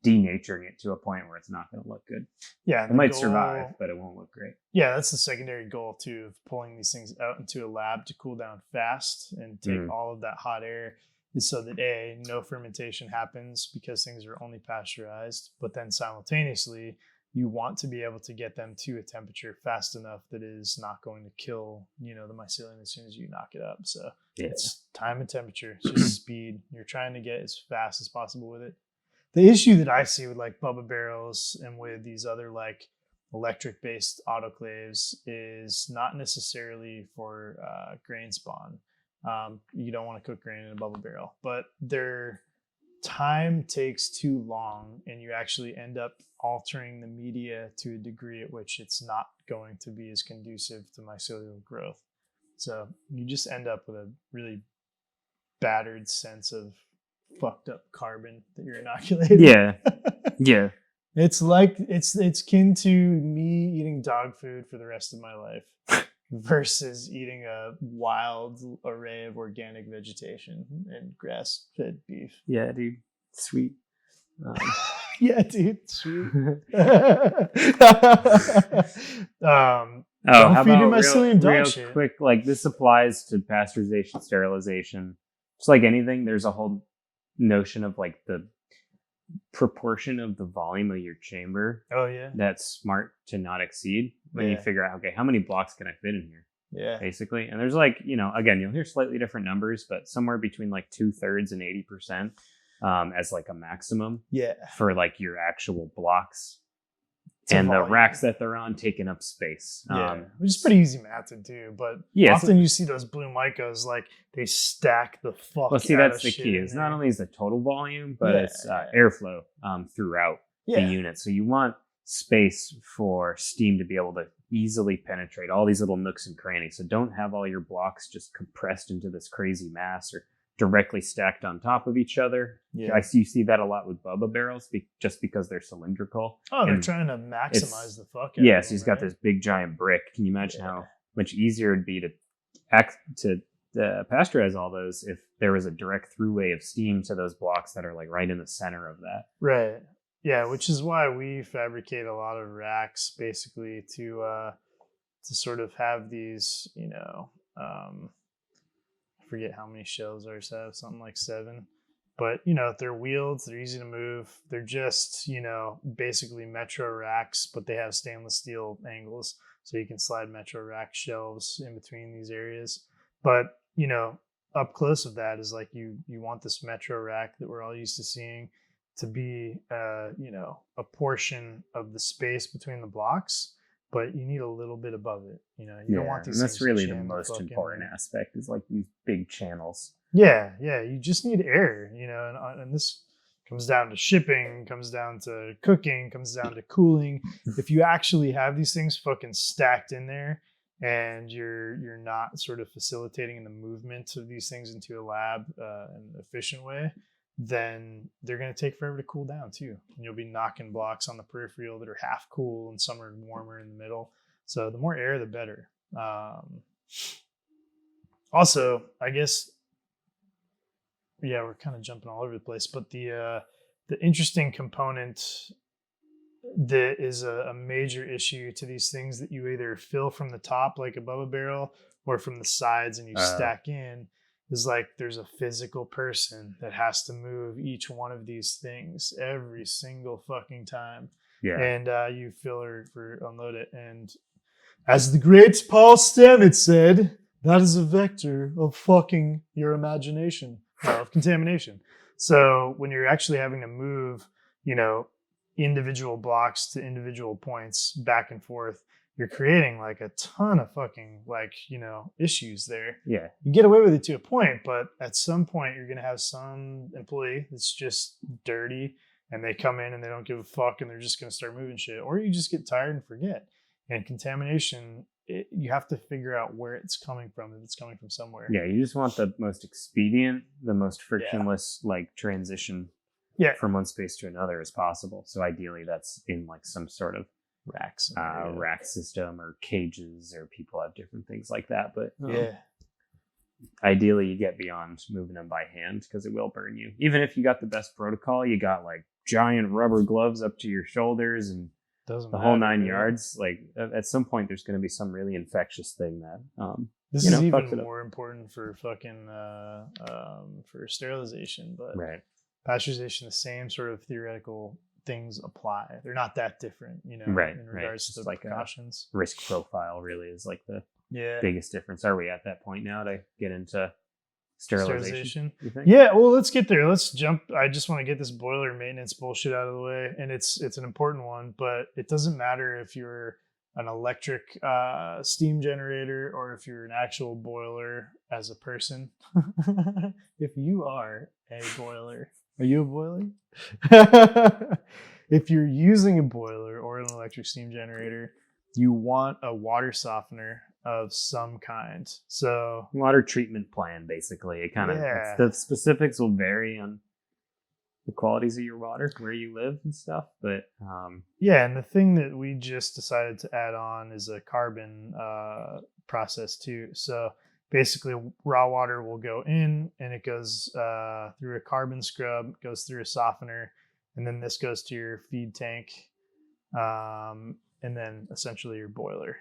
denaturing it to a point where it's not going to look good. Yeah. It might survive, but it won't look great. Yeah, that's the secondary goal too, of pulling these things out into a lab to cool down fast and take all of that hot air, is so that no fermentation happens because things are only pasteurized, but then simultaneously you want to be able to get them to a temperature fast enough that is not going to kill, the mycelium as soon as you knock it up. So it's time and temperature, it's just speed. You're trying to get as fast as possible with it. The issue that I see with like Bubba barrels and with these other like electric based autoclaves is not necessarily for grain spawn. You don't want to cook grain in a Bubba barrel, but their time takes too long and you actually end up altering the media to a degree at which it's not going to be as conducive to mycelial growth. So you just end up with a really battered sense of fucked up carbon that you're inoculating. Yeah. It's like it's kin to me eating dog food for the rest of my life versus eating a wild array of organic vegetation and grass-fed beef. Yeah, dude. Sweet. Yeah, dude. Sweet. How feed your about mycelium dog real shit. quick, like this applies to pasteurization, sterilization. Just like anything, there's a whole notion of like the proportion of the volume of your chamber. Oh yeah. That's smart to not exceed when you figure out, okay, how many blocks can I fit in here? Yeah. Basically. And there's like, again, you'll hear slightly different numbers, but somewhere between like 2/3 and 80% as like a maximum for like your actual blocks. And the racks that they're on taking up space. Which is pretty easy math to do, but often you see those blue micos, like they stack the fuck. Well, see, that's the key. It's not only is the total volume, but it's airflow throughout the unit. So you want space for steam to be able to easily penetrate all these little nooks and crannies. So don't have all your blocks just compressed into this crazy mass or directly stacked on top of each other. You see that a lot with Bubba barrels just because they're cylindrical. Oh, they're trying to maximize the fuck out of them, so he's got this big giant brick. Can you imagine how much easier it'd be to pasteurize all those if there was a direct throughway of steam to those blocks that are like right in the center of that? Right. Yeah, which is why we fabricate a lot of racks basically to sort of have these, I forget how many shelves ours have, something like 7. But, they're wheeled, they're easy to move. They're just, basically Metro racks, but they have stainless steel angles. So you can slide Metro rack shelves in between these areas. But, up close of that is like you want this Metro rack that we're all used to seeing to be, a portion of the space between the blocks. but you need a little bit above it. You know, you don't want these and that's things really the jammed most fucking important aspect is like these big channels. Yeah, you just need air, you know, and this comes down to shipping, comes down to cooking, comes down to cooling. If you actually have these things fucking stacked in there and you're not sort of facilitating the movement of these things into a lab in an efficient way, then they're going to take forever to cool down too. And you'll be knocking blocks on the peripheral that are half cool and some are warmer in the middle. So the more air, the better. Also, I guess, yeah, we're kind of jumping all over the place, but the interesting component that is a major issue to these things that you either fill from the top like above a barrel or from the sides and you stack in is like there's a physical person that has to move each one of these things every single fucking time. Yeah. And you fill or unload it. And as the great Paul Stamets said, that is a vector of fucking your imagination, of contamination. So when you're actually having to move, you know, individual blocks to individual points back and forth, you're creating like a ton of fucking like, you know, issues there. Yeah. You get away with it to a point, but at some point you're going to have some employee that's just dirty and they come in and they don't give a fuck and they're just going to start moving shit, or you just get tired and forget. And contamination, you have to figure out where it's coming from, if it's coming from somewhere. Yeah, you just want the most expedient, the most frictionless like transition from one space to another as possible. So ideally that's in like some sort of rack system or cages, or people have different things like that. But ideally you get beyond moving them by hand because it will burn you. Even if you got the best protocol, you got like giant rubber gloves up to your shoulders and the whole 9 yards. Like at some point there's going to be some really infectious thing that this is even more important for fucking for sterilization, but pasteurization, the same sort of theoretical things apply. They're not that different, you know, in regards to the like precautions. Risk profile really is like the biggest difference. Are we at that point now to get into sterilization? You think? Yeah, well, let's get there. Let's jump. I just want to get this boiler maintenance bullshit out of the way, and it's an important one, but it doesn't matter if you're an electric steam generator or if you're an actual boiler as a person. If you are a boiler, are you a boiler? If you're using a boiler or an electric steam generator, you want a water softener of some kind. So water treatment plan, basically. It kind of the specifics will vary on the qualities of your water, where you live and stuff. But and the thing that we just decided to add on is a carbon process too. So basically raw water will go in and it goes through a carbon scrub, goes through a softener, and then this goes to your feed tank, and then essentially your boiler.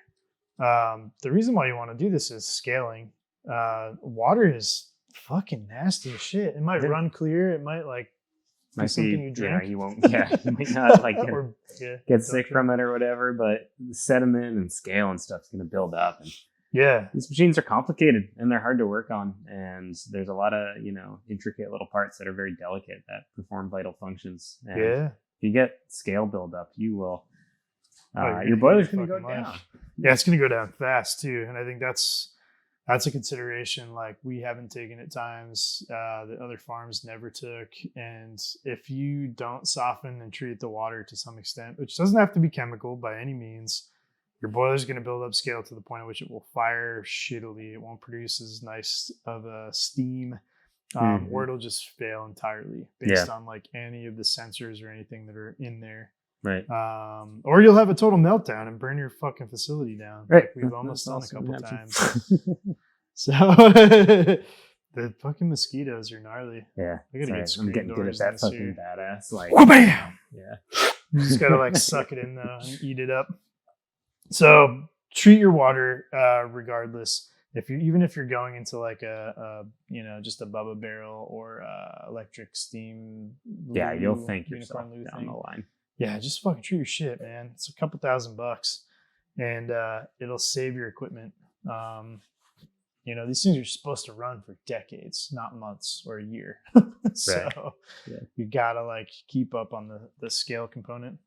The reason why you want to do this is scaling. Water is fucking nasty as shit. It might run clear. It might like be something you drink. You won't. Yeah, you might not like get sick from it or whatever. But the sediment and scale and stuff's going to build up. And these machines are complicated and they're hard to work on. And there's a lot of intricate little parts that are very delicate that perform vital functions. And if you get scale buildup, you will. Your boiler's going to go down. Yeah, it's going to go down fast too, and I think that's a consideration. Like we haven't taken at times that other farms never took. And if you don't soften and treat the water to some extent, which doesn't have to be chemical by any means, your boiler is going to build up scale to the point at which it will fire shittily. It won't produce as nice of a steam, or it'll just fail entirely based on like any of the sensors or anything that are in there. Right. Or you'll have a total meltdown and burn your fucking facility down. Right. Like we've almost done a couple times. So the fucking mosquitoes are gnarly. Yeah. I gotta get I'm getting good at that fucking badass. Like, bam! Yeah. You just gotta like suck it in though and eat it up. So treat your water regardless. Even if you're going into like a just a Bubba barrel or electric steam. You'll thank yourself down the line. Yeah, just fucking treat your shit, man. It's a couple $1,000 and it'll save your equipment. These things are supposed to run for decades, not months or a year. So you gotta like keep up on the scale component.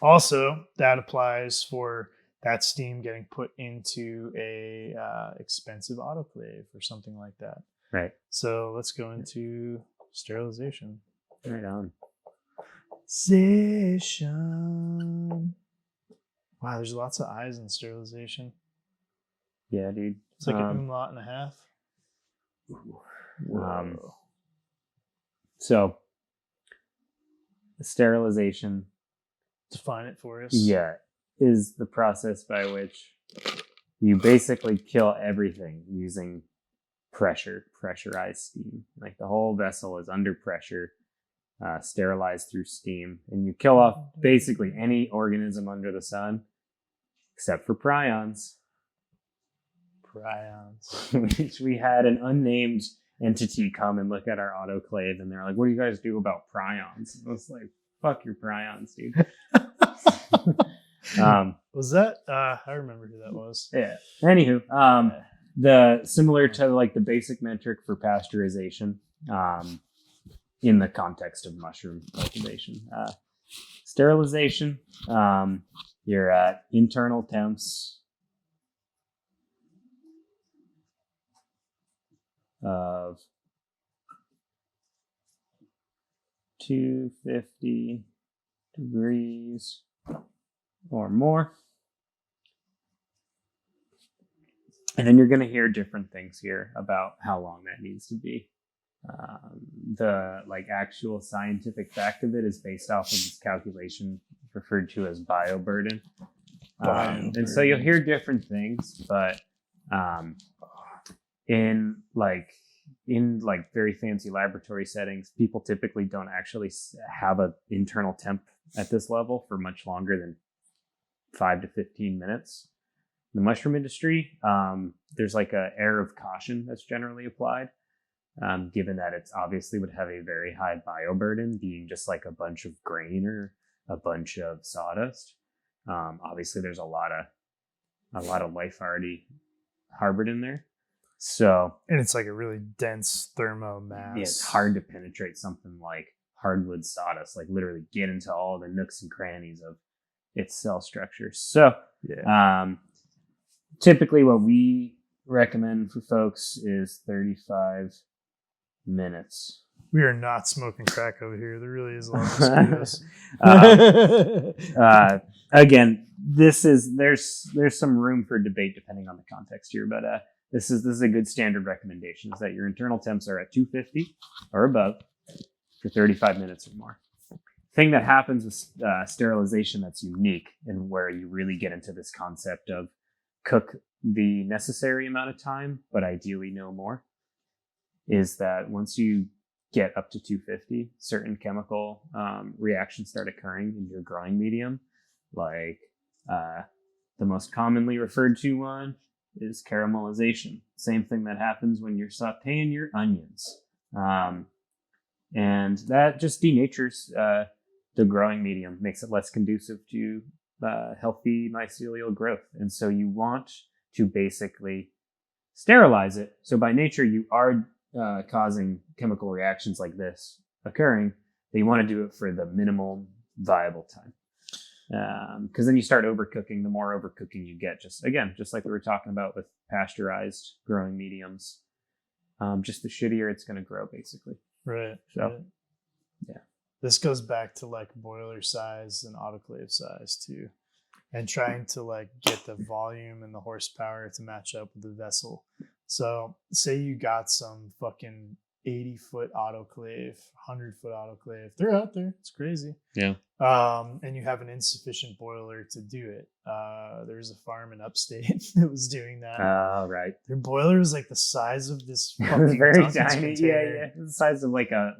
Also, that applies for that steam getting put into a expensive autoclave or something like that. Right. So let's go into sterilization. Right on. Sterilization. Wow, there's lots of I's in sterilization. Yeah, dude. It's like an umlaut and a half. So, sterilization. Define it for us. Yeah, is the process by which you basically kill everything using pressurized steam. Like the whole vessel is under pressure, sterilized through steam, and you kill off basically any organism under the sun, except for prions. Which we had an unnamed entity come and look at our autoclave, and they're like, "What do you guys do about prions?" And I was like, "Fuck your prions, dude." Was that? I remember who that was. Yeah. Anywho, the similar to like the basic metric for pasteurization, in the context of mushroom cultivation, sterilization. You're at internal temps of 250 degrees or more. And then you're going to hear different things here about how long that needs to be. The like actual scientific fact of it is based off of this calculation referred to as bioburden. And so you'll hear different things, but in very fancy laboratory settings, people typically don't actually have an internal temp at this level for much longer than 5 to 15 minutes. In the mushroom industry, there's like an air of caution that's generally applied, given that it's obviously would have a very high bioburden, being just like a bunch of grain or a bunch of sawdust. Obviously, there's a lot of life already harbored in there. So, and it's like a really dense thermo mass. Yeah, it's hard to penetrate something like hardwood sawdust, like literally get into all the nooks and crannies of its cell structure. So, typically what we recommend for folks is 35 minutes. We are not smoking crack over here. There really is a lot of mosquitoes. Again, there's some room for debate depending on the context here, but this is a good standard recommendation, is that your internal temps are at 250 or above for 35 minutes or more. Thing that happens with sterilization that's unique, and where you really get into this concept of cook the necessary amount of time, but ideally no more, is that once you get up to 250, certain chemical reactions start occurring in your growing medium. Like the most commonly referred to one is caramelization. Same thing that happens when you're sauteing your onions. And that just denatures the growing medium, makes it less conducive to healthy mycelial growth. And so you want to basically sterilize it. So by nature, you are causing chemical reactions like this occurring, but you want to do it for the minimal viable time. Because then you start overcooking. The more overcooking you get, just like we were talking about with pasteurized growing mediums, just the shittier it's going to grow, basically. Right. So, right. Yeah. This goes back to like boiler size and autoclave size too, and trying to like get the volume and the horsepower to match up with the vessel. So say you got some fucking 80-foot autoclave, 100-foot autoclave. They're out there. It's crazy. Yeah. And you have an insufficient boiler to do it. There's a farm in upstate that was doing that. Oh, right. Their boiler was like the size of this fucking very Dunkin's tiny. container. Yeah. The size of like a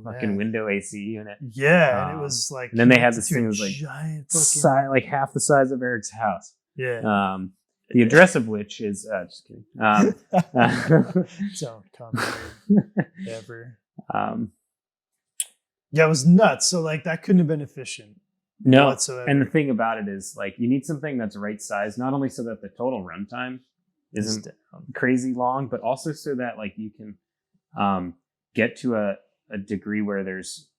fucking window AC unit. Yeah, and it was like. And then they had this thing that was like giant fucking, like half the size of Eric's house. Yeah. The address of which is just kidding. Don't come here ever. Yeah, it was nuts. So like that couldn't have been efficient. No. Whatsoever. And the thing about it is like you need something that's right size, not only so that the total runtime isn't crazy long, but also so that like you can get to a degree where there's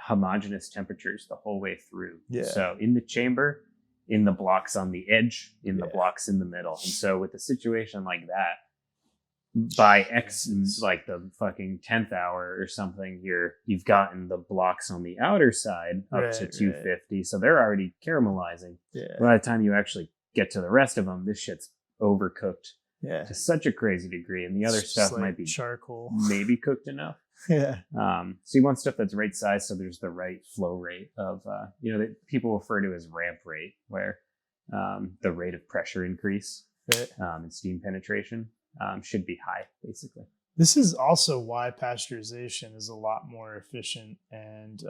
homogeneous temperatures the whole way through. Yeah. So in the chamber, in the blocks on the edge, in the Yeah. blocks in the middle. And so with a situation like that, by X, like the fucking 10th hour or something, you've gotten the blocks on the outer side up to 250. So they're already caramelizing. Yeah. By the time you actually get to the rest of them, this shit's overcooked Yeah. to such a crazy degree. And the other It's stuff just like might be charcoal. maybe cooked enough. Yeah. So you want stuff that's right size, so there's the right flow rate of, that people refer to as ramp rate, where the rate of pressure increase and steam penetration should be high, basically. This is also why pasteurization is a lot more efficient and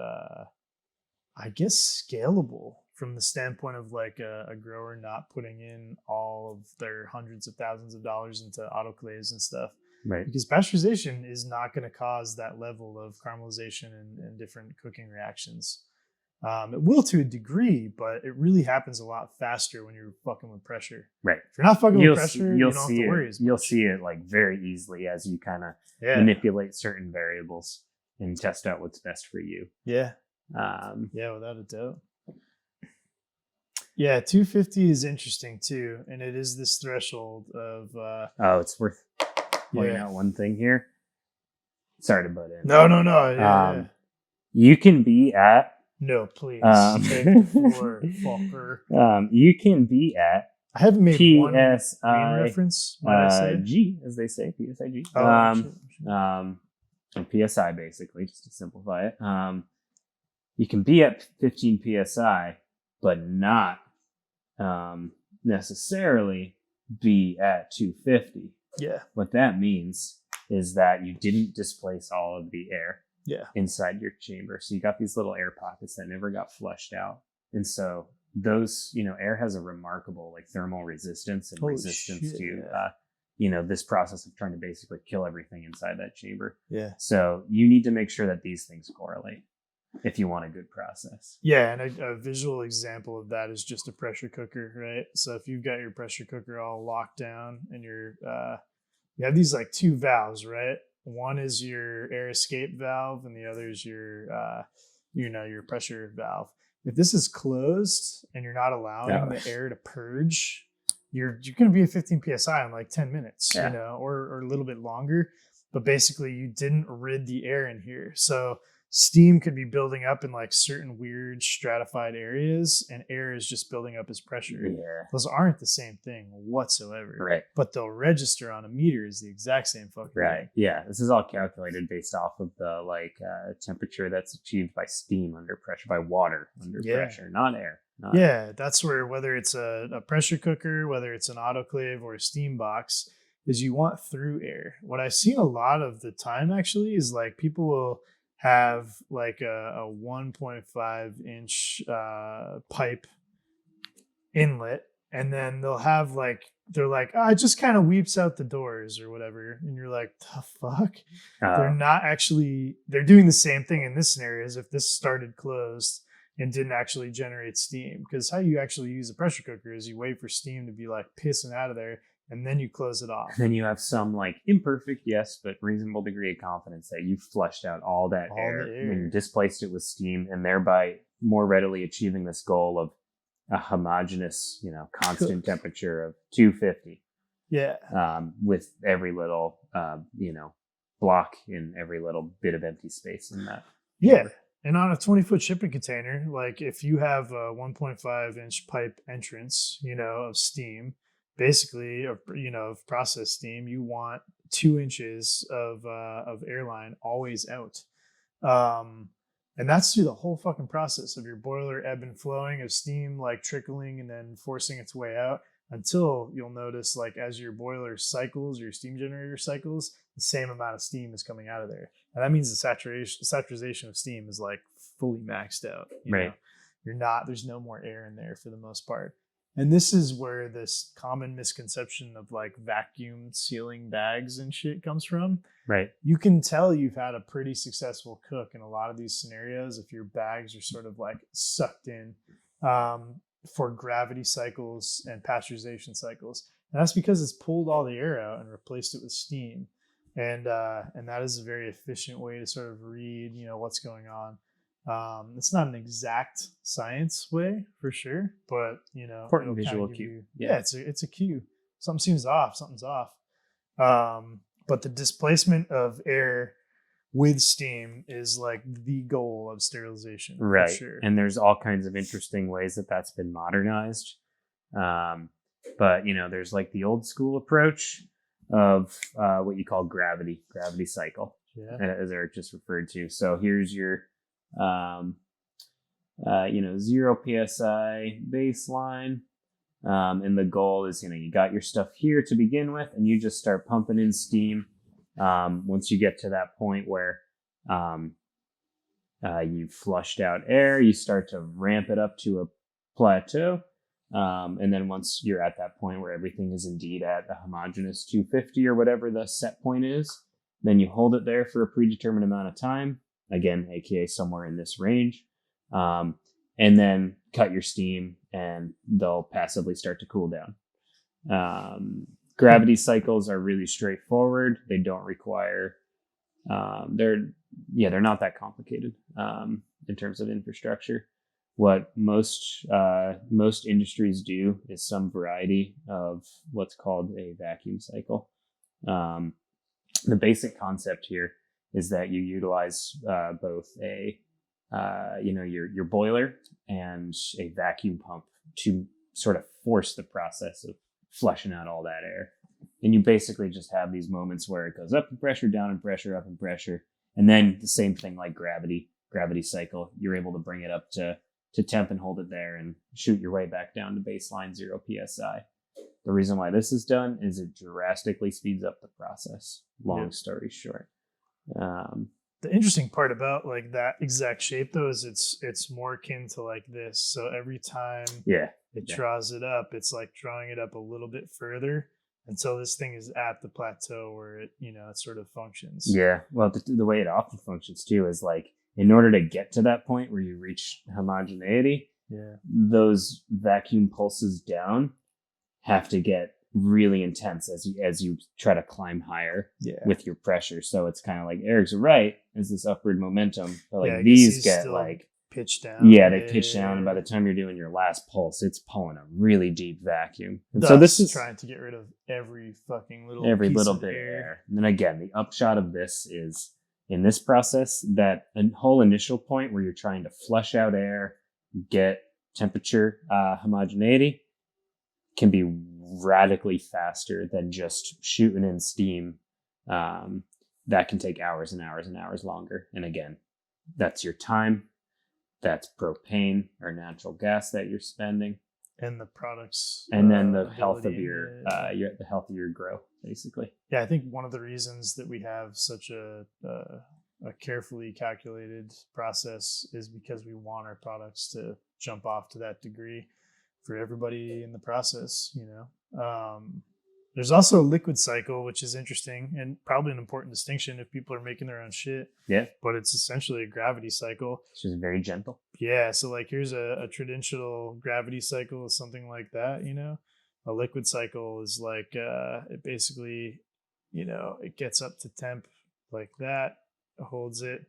I guess scalable from the standpoint of like a grower not putting in all of their hundreds of thousands of dollars into autoclaves and stuff. Right. Because pasteurization is not going to cause that level of caramelization and different cooking reactions. It will to a degree, but it really happens a lot faster when you're fucking with pressure. Right. If you're not fucking with pressure, you don't have to worry as much. You'll see it like very easily as you kind of manipulate certain variables and test out what's best for you. Yeah. Without a doubt. Yeah, 250 is interesting too, and it is this threshold of. It's worth pointing out one thing here. Sorry to butt in. No. Yeah. You can be at. No, please. Take the floor, fucker. You can be at. I haven't made one PSI reference. What I say? G, as they say, PSIG. And PSI basically, just to simplify it. You can be at 15 PSI, but not necessarily be at 250. Yeah. What that means is that you didn't displace all of the air inside your chamber. So you got these little air pockets that never got flushed out. And so those, air has a remarkable like thermal resistance and resistance to, this process of trying to basically kill everything inside that chamber. Yeah. So you need to make sure that these things correlate if you want a good process. Yeah, and a visual example of that is just a pressure cooker, right? So if you've got your pressure cooker all locked down and you have these like two valves, right? One is your air escape valve and the other is your your pressure valve. If this is closed and you're not allowing the air to purge, you're going to be at 15 psi in like 10 minutes, or a little bit longer. But basically, you didn't rid the air in here, so steam could be building up in like certain weird stratified areas, and air is just building up as pressure. Yeah. Those aren't the same thing whatsoever. Right. But they'll register on a meter as the exact same fucking thing. Yeah. This is all calculated based off of the temperature that's achieved by steam under pressure, by water under pressure, not air. That's where, whether it's a pressure cooker, whether it's an autoclave or a steam box, is you want through air. What I've seen a lot of the time actually is like people will have like a 1.5 inch pipe inlet, and then they'll have they're like, it just kind of weeps out the doors or whatever, and you're like, the fuck? They're not actually, they're doing the same thing in this scenario as if this started closed and didn't actually generate steam. Because how you actually use a pressure cooker is you wait for steam to be like pissing out of there, and then you close it off. Then you have some like imperfect, yes, but reasonable degree of confidence that you flushed out all that air and displaced it with steam, and thereby more readily achieving this goal of a homogeneous, constant temperature of 250. Yeah. With every little, block in every little bit of empty space in that. Yeah. And on a 20-foot shipping container, like if you have a 1.5 inch pipe entrance, of steam, basically, of processed steam, you want 2 inches of airline always out. And that's through the whole fucking process of your boiler ebb and flowing of steam, like trickling and then forcing its way out, until you'll notice, like, as your boiler cycles, your steam generator cycles, the same amount of steam is coming out of there. And that means the saturation of steam is like fully maxed out. You know? There's no more air in there for the most part. And this is where this common misconception of like vacuum sealing bags and shit comes from. Right. You can tell you've had a pretty successful cook in a lot of these scenarios if your bags are sort of like sucked in for gravity cycles and pasteurization cycles. And that's because it's pulled all the air out and replaced it with steam. And that is a very efficient way to sort of read, what's going on. It's not an exact science way for sure, but Important it'll visual give cue. you, Yeah. it's a cue. Something seems off. Something's off. But the displacement of air with steam is like the goal of sterilization, Right. for sure. And there's all kinds of interesting ways that that's been modernized. But there's like the old school approach of what you call gravity cycle, as Erik just referred to. So here's your 0 psi baseline, and the goal is you got your stuff here to begin with, and you just start pumping in steam. Once you get to that point where you've flushed out air, you start to ramp it up to a plateau. And then once you're at that point where everything is indeed at a homogeneous 250 or whatever the set point is, then you hold it there for a predetermined amount of time, again, aka somewhere in this range, and then cut your steam and they'll passively start to cool down. Gravity cycles are really straightforward. They don't require, they're not that complicated in terms of infrastructure. What most industries do is some variety of what's called a vacuum cycle. The basic concept here is that you utilize both your boiler and a vacuum pump to sort of force the process of flushing out all that air. And you basically just have these moments where it goes up in pressure, down in pressure, up in pressure. And then the same thing like gravity cycle, you're able to bring it up to temp and hold it there and shoot your way back down to baseline 0 psi. The reason why this is done is it drastically speeds up the process. Long story short. The interesting part about like that exact shape though is it's more akin to like this. So every time it draws it up, it's like drawing it up a little bit further until this thing is at the plateau where it sort of functions. Yeah. Well, the way it often functions too is like in order to get to that point where you reach homogeneity, those vacuum pulses down have to get really intense as you try to climb higher with your pressure. So it's kind of like Erik's right, is this upward momentum, but like these get like pitched down. They pitch down, and by the time you're doing your last pulse, it's pulling a really deep vacuum. And thus, so this is trying to get rid of every bit of air. And then again, the upshot of this is in this process, that whole initial point where you're trying to flush out air, get temperature homogeneity, can be radically faster than just shooting in steam. That can take hours and hours and hours longer. And again, that's your time. That's propane or natural gas that you're spending, and the products, and then the health of the health of your grow, basically. Yeah, I think one of the reasons that we have such a carefully calculated process is because we want our products to jump off to that degree for everybody in the process. There's also a liquid cycle, which is interesting and probably an important distinction if people are making their own shit. Yeah. But it's essentially a gravity cycle. It's just very gentle. Yeah. So like here's a traditional gravity cycle, something like that, A liquid cycle is like it basically, it gets up to temp like that, holds it,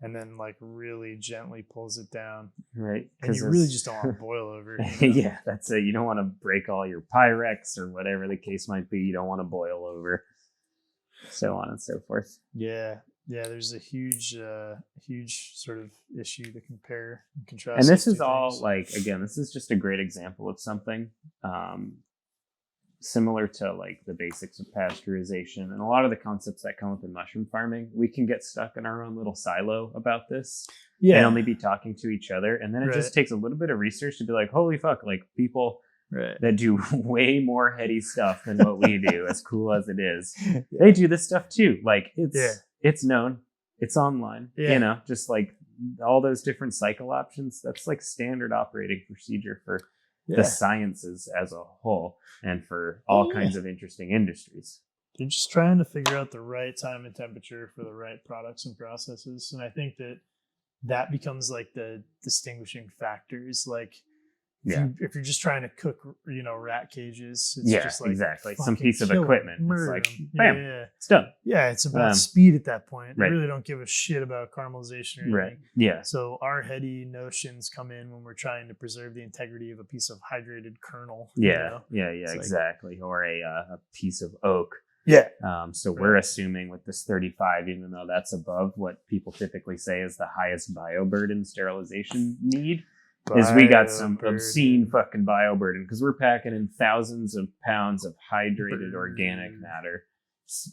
and then like really gently pulls it down. Right. And you really just don't want to boil over. Yeah, that's it. You don't want to break all your Pyrex or whatever the case might be. You don't want to boil over. So on and so forth. Yeah. Yeah, there's a huge sort of issue to compare and contrast. And this is all things. Like, again, this is just a great example of something similar to like the basics of pasteurization and a lot of the concepts that come up in mushroom farming. We can get stuck in our own little silo about this and only be talking to each other. And then it just takes a little bit of research to be like, holy fuck, like people that do way more heady stuff than what we do, as cool as it is, they do this stuff too. Like it's known, it's online, just like all those different cycle options. That's like standard operating procedure for the sciences as a whole and for all kinds of interesting industries. You're just trying to figure out the right time and temperature for the right products and processes. And I think that becomes like the distinguishing factors. Like, If you're just trying to cook, rat cages, it's just like exactly. Some piece of equipment. It's like, bam, it's done. Yeah, it's about speed at that point. Right. They really don't give a shit about caramelization or anything. Right. Yeah. So our heady notions come in when we're trying to preserve the integrity of a piece of hydrated kernel. Yeah, exactly. Like, or a piece of oak. Yeah. So we're assuming with this 35, even though that's above what people typically say is the highest bioburden sterilization need, is we got some obscene fucking bioburden because we're packing in thousands of pounds of hydrated organic matter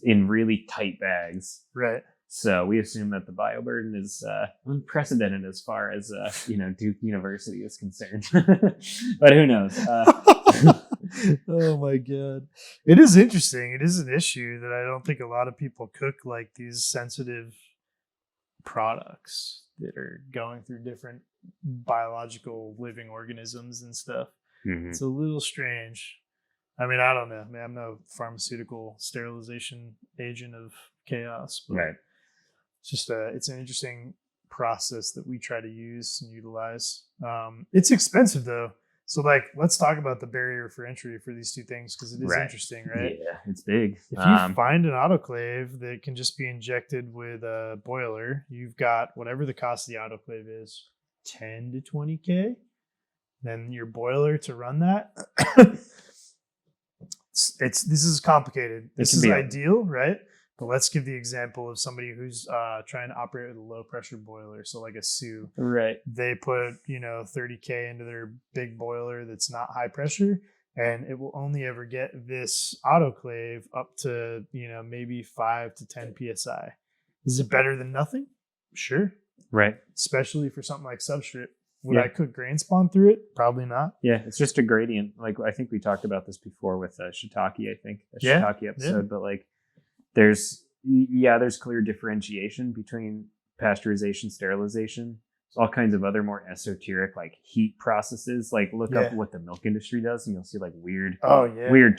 in really tight bags. Right. So we assume that the bioburden is unprecedented as far as Duke University is concerned. But who knows? Oh my god, it is interesting. It is an issue that I don't think a lot of people cook, like these sensitive products that are going through different biological living organisms and stuff. Mm-hmm. It's a little strange. I mean, I don't know. I mean, I'm no pharmaceutical sterilization agent of chaos, but right. It's just it's an interesting process that we try to use and utilize. It's expensive though. So like, let's talk about the barrier for entry for these two things, because it is interesting, right? Yeah, it's big. If you find an autoclave that can just be injected with a boiler, you've got whatever the cost of the autoclave is, 10 to 20K. Then your boiler to run that. This is complicated. This is ideal, right? But let's give the example of somebody who's trying to operate with a low pressure boiler. So like a Sioux. Right. They put, 30K into their big boiler that's not high pressure, and it will only ever get this autoclave up to, maybe 5 to 10 PSI. Is it better than nothing? Sure. Right. Especially for something like substrate. Would I cook grain spawn through it? Probably not. Yeah, it's just a gradient. Like, I think we talked about this before with shiitake, shiitake episode, but like, there's clear differentiation between pasteurization, sterilization. There's all kinds of other more esoteric like heat processes. Like look up what the milk industry does, and you'll see like weird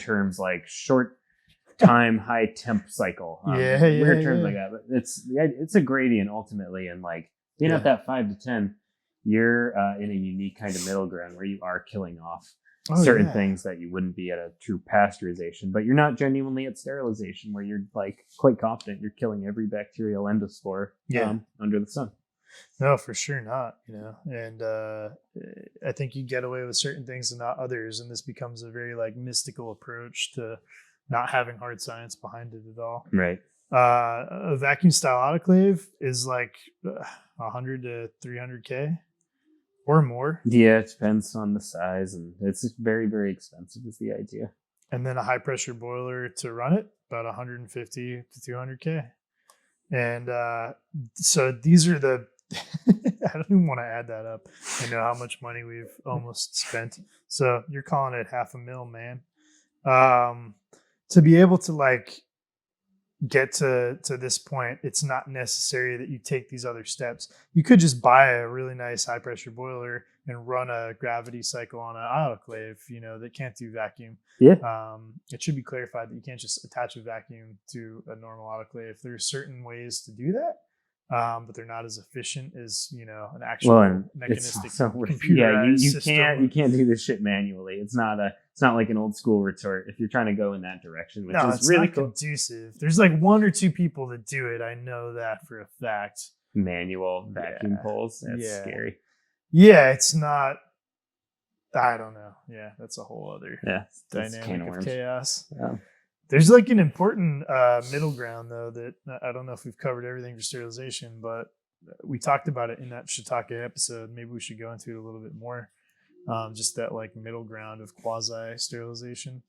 terms like short time high temp cycle. Weird terms like that. But it's a gradient ultimately, and like being at that 5 to 10, you're in a unique kind of middle ground where you are killing off certain things that you wouldn't be at a true pasteurization, but you're not genuinely at sterilization where you're like quite confident you're killing every bacterial endospore under the sun. No, for sure not. And I think you get away with certain things and not others, and this becomes a very like mystical approach to not having hard science behind it at all. Right. A vacuum style autoclave is like 100 to 300K. Or more. Yeah, it depends on the size, and it's very, very expensive is the idea. And then a high pressure boiler to run it, about 150 to 200K. And so these are the, I don't even want to add that up. I know how much money we've almost spent. So you're calling it $500,000, man. To be able to like get to this point, it's not necessary that you take these other steps. You could just buy a really nice high pressure boiler and run a gravity cycle on an autoclave, that can't do vacuum. Yeah. It should be clarified that you can't just attach a vacuum to a normal autoclave. There's certain ways to do that, but they're not as efficient as an actual mechanistic computerized system. You can't do this shit manually. It's not like an old school retort if you're trying to go in that direction, which is really conducive. There's like 1 or 2 people that do it. I know that for a fact. Manual vacuum pulls. That's scary. Yeah, it's not. I don't know. Yeah, that's a whole other dynamic of chaos. Yeah. There's like an important middle ground though that I don't know if we've covered everything for sterilization, but we talked about it in that shiitake episode. Maybe we should go into it a little bit more. Just that like middle ground of quasi sterilization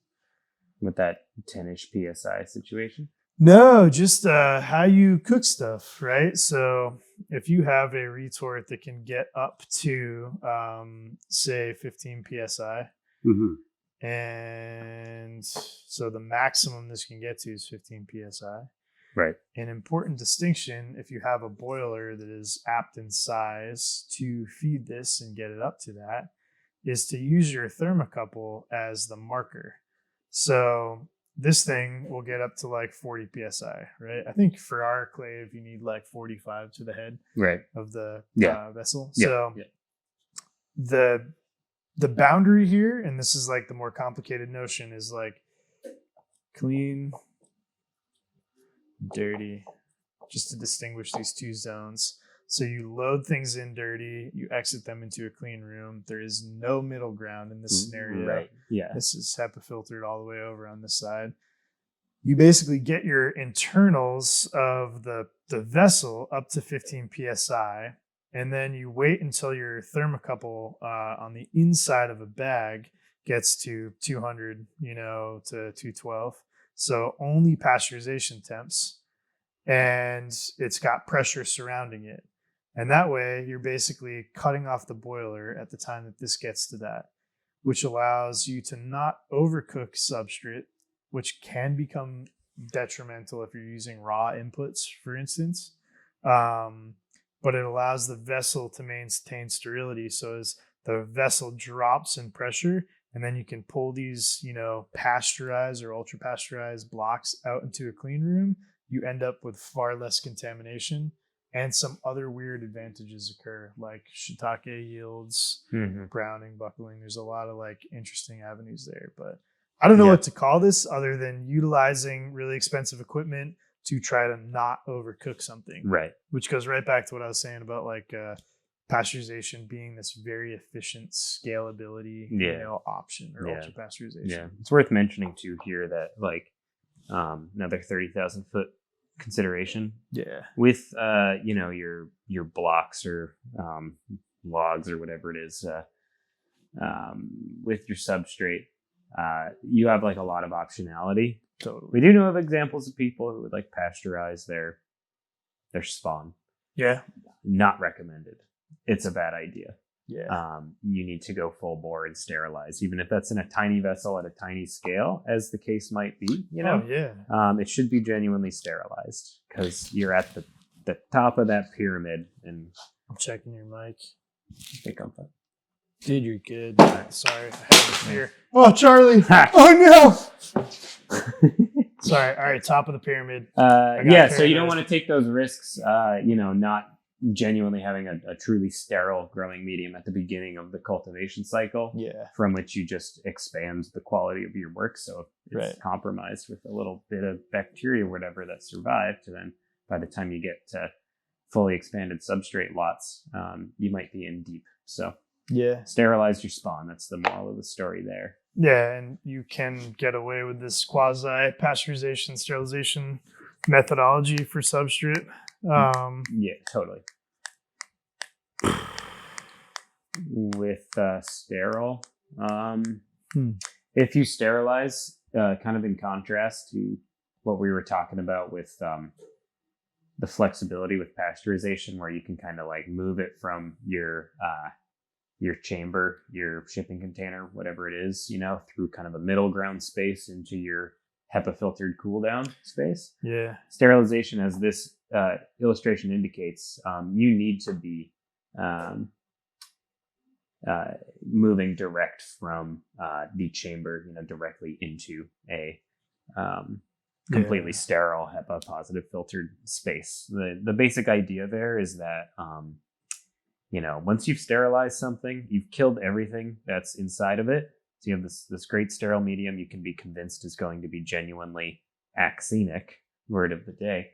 with that 10-ish PSI situation. No, just how you cook stuff, right? So if you have a retort that can get up to say 15 PSI, and so the maximum this can get to is 15 PSI. Right. An important distinction, if you have a boiler that is apt in size to feed this and get it up to that, is to use your thermocouple as the marker. So this thing will get up to like 40 PSI, right? I think for our clave, you need like 45 to the head of the vessel. So the the boundary here, and this is like the more complicated notion, is like clean, dirty, just to distinguish these two zones. So you load things in dirty, you exit them into a clean room. There is no middle ground in this scenario. Right. Yeah. This is HEPA filtered all the way over on this side. You basically get your internals of the vessel up to 15 psi, and then you wait until your thermocouple on the inside of a bag gets to 200, to 212. So only pasteurization temps, and it's got pressure surrounding it. And that way, you're basically cutting off the boiler at the time that this gets to that, which allows you to not overcook substrate, which can become detrimental if you're using raw inputs, for instance. But it allows the vessel to maintain sterility. So as the vessel drops in pressure, and then you can pull these, pasteurized or ultra pasteurized blocks out into a clean room, you end up with far less contamination. And some other weird advantages occur, like shiitake yields, browning, buckling. There's a lot of like interesting avenues there, but I don't know what to call this other than utilizing really expensive equipment to try to not overcook something. Right. Which goes right back to what I was saying about like pasteurization being this very efficient scalability, option or ultra pasteurization. Yeah. It's worth mentioning too here that like another 30,000 foot consideration with your blocks or logs or whatever it is with your substrate, you have like a lot of optionality. Totally. We do know of examples of people who would like pasteurize their spawn. Not recommended. It's a bad idea. You need to go full bore and sterilize, even if that's in a tiny vessel at a tiny scale, as the case might be. It should be genuinely sterilized because you're at the top of that pyramid. And I'm checking your mic. I think I'm fine. Dude, you're good. Sorry, I had a fear. Oh, Charlie! Oh no! Sorry. All right, top of the pyramid. So you don't want to take those risks. Not genuinely having a truly sterile growing medium at the beginning of the cultivation cycle, from which you just expand the quality of your work. So if it's compromised with a little bit of bacteria or whatever that survived, then by the time you get to fully expanded substrate lots, you might be in deep. So sterilize your spawn. That's the moral of the story there. Yeah, and you can get away with this quasi pasteurization sterilization methodology for substrate. Totally. With sterile, if you sterilize, kind of in contrast to what we were talking about with the flexibility with pasteurization, where you can kind of like move it from your chamber, your shipping container, whatever it is, through kind of a middle ground space into your HEPA filtered cool down space. Sterilization, as this illustration indicates, you need to be moving direct from the chamber, directly into a completely sterile HEPA positive filtered space. The basic idea there is that once you've sterilized something, you've killed everything that's inside of it. So you have this great sterile medium you can be convinced is going to be genuinely axenic, word of the day.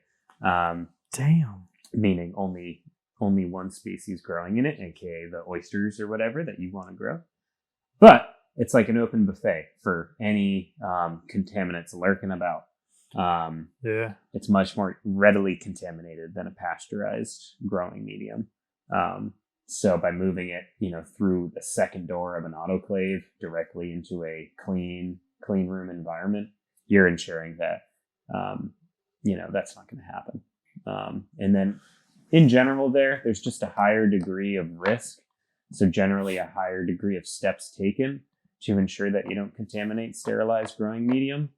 Meaning only one species growing in it, aka the oysters or whatever that you want to grow. But it's like an open buffet for any contaminants lurking about. It's much more readily contaminated than a pasteurized growing medium. So by moving it, through the second door of an autoclave directly into a clean room environment, you're ensuring that, that's not going to happen. And then in general there's just a higher degree of risk. So generally a higher degree of steps taken to ensure that you don't contaminate sterilized growing medium.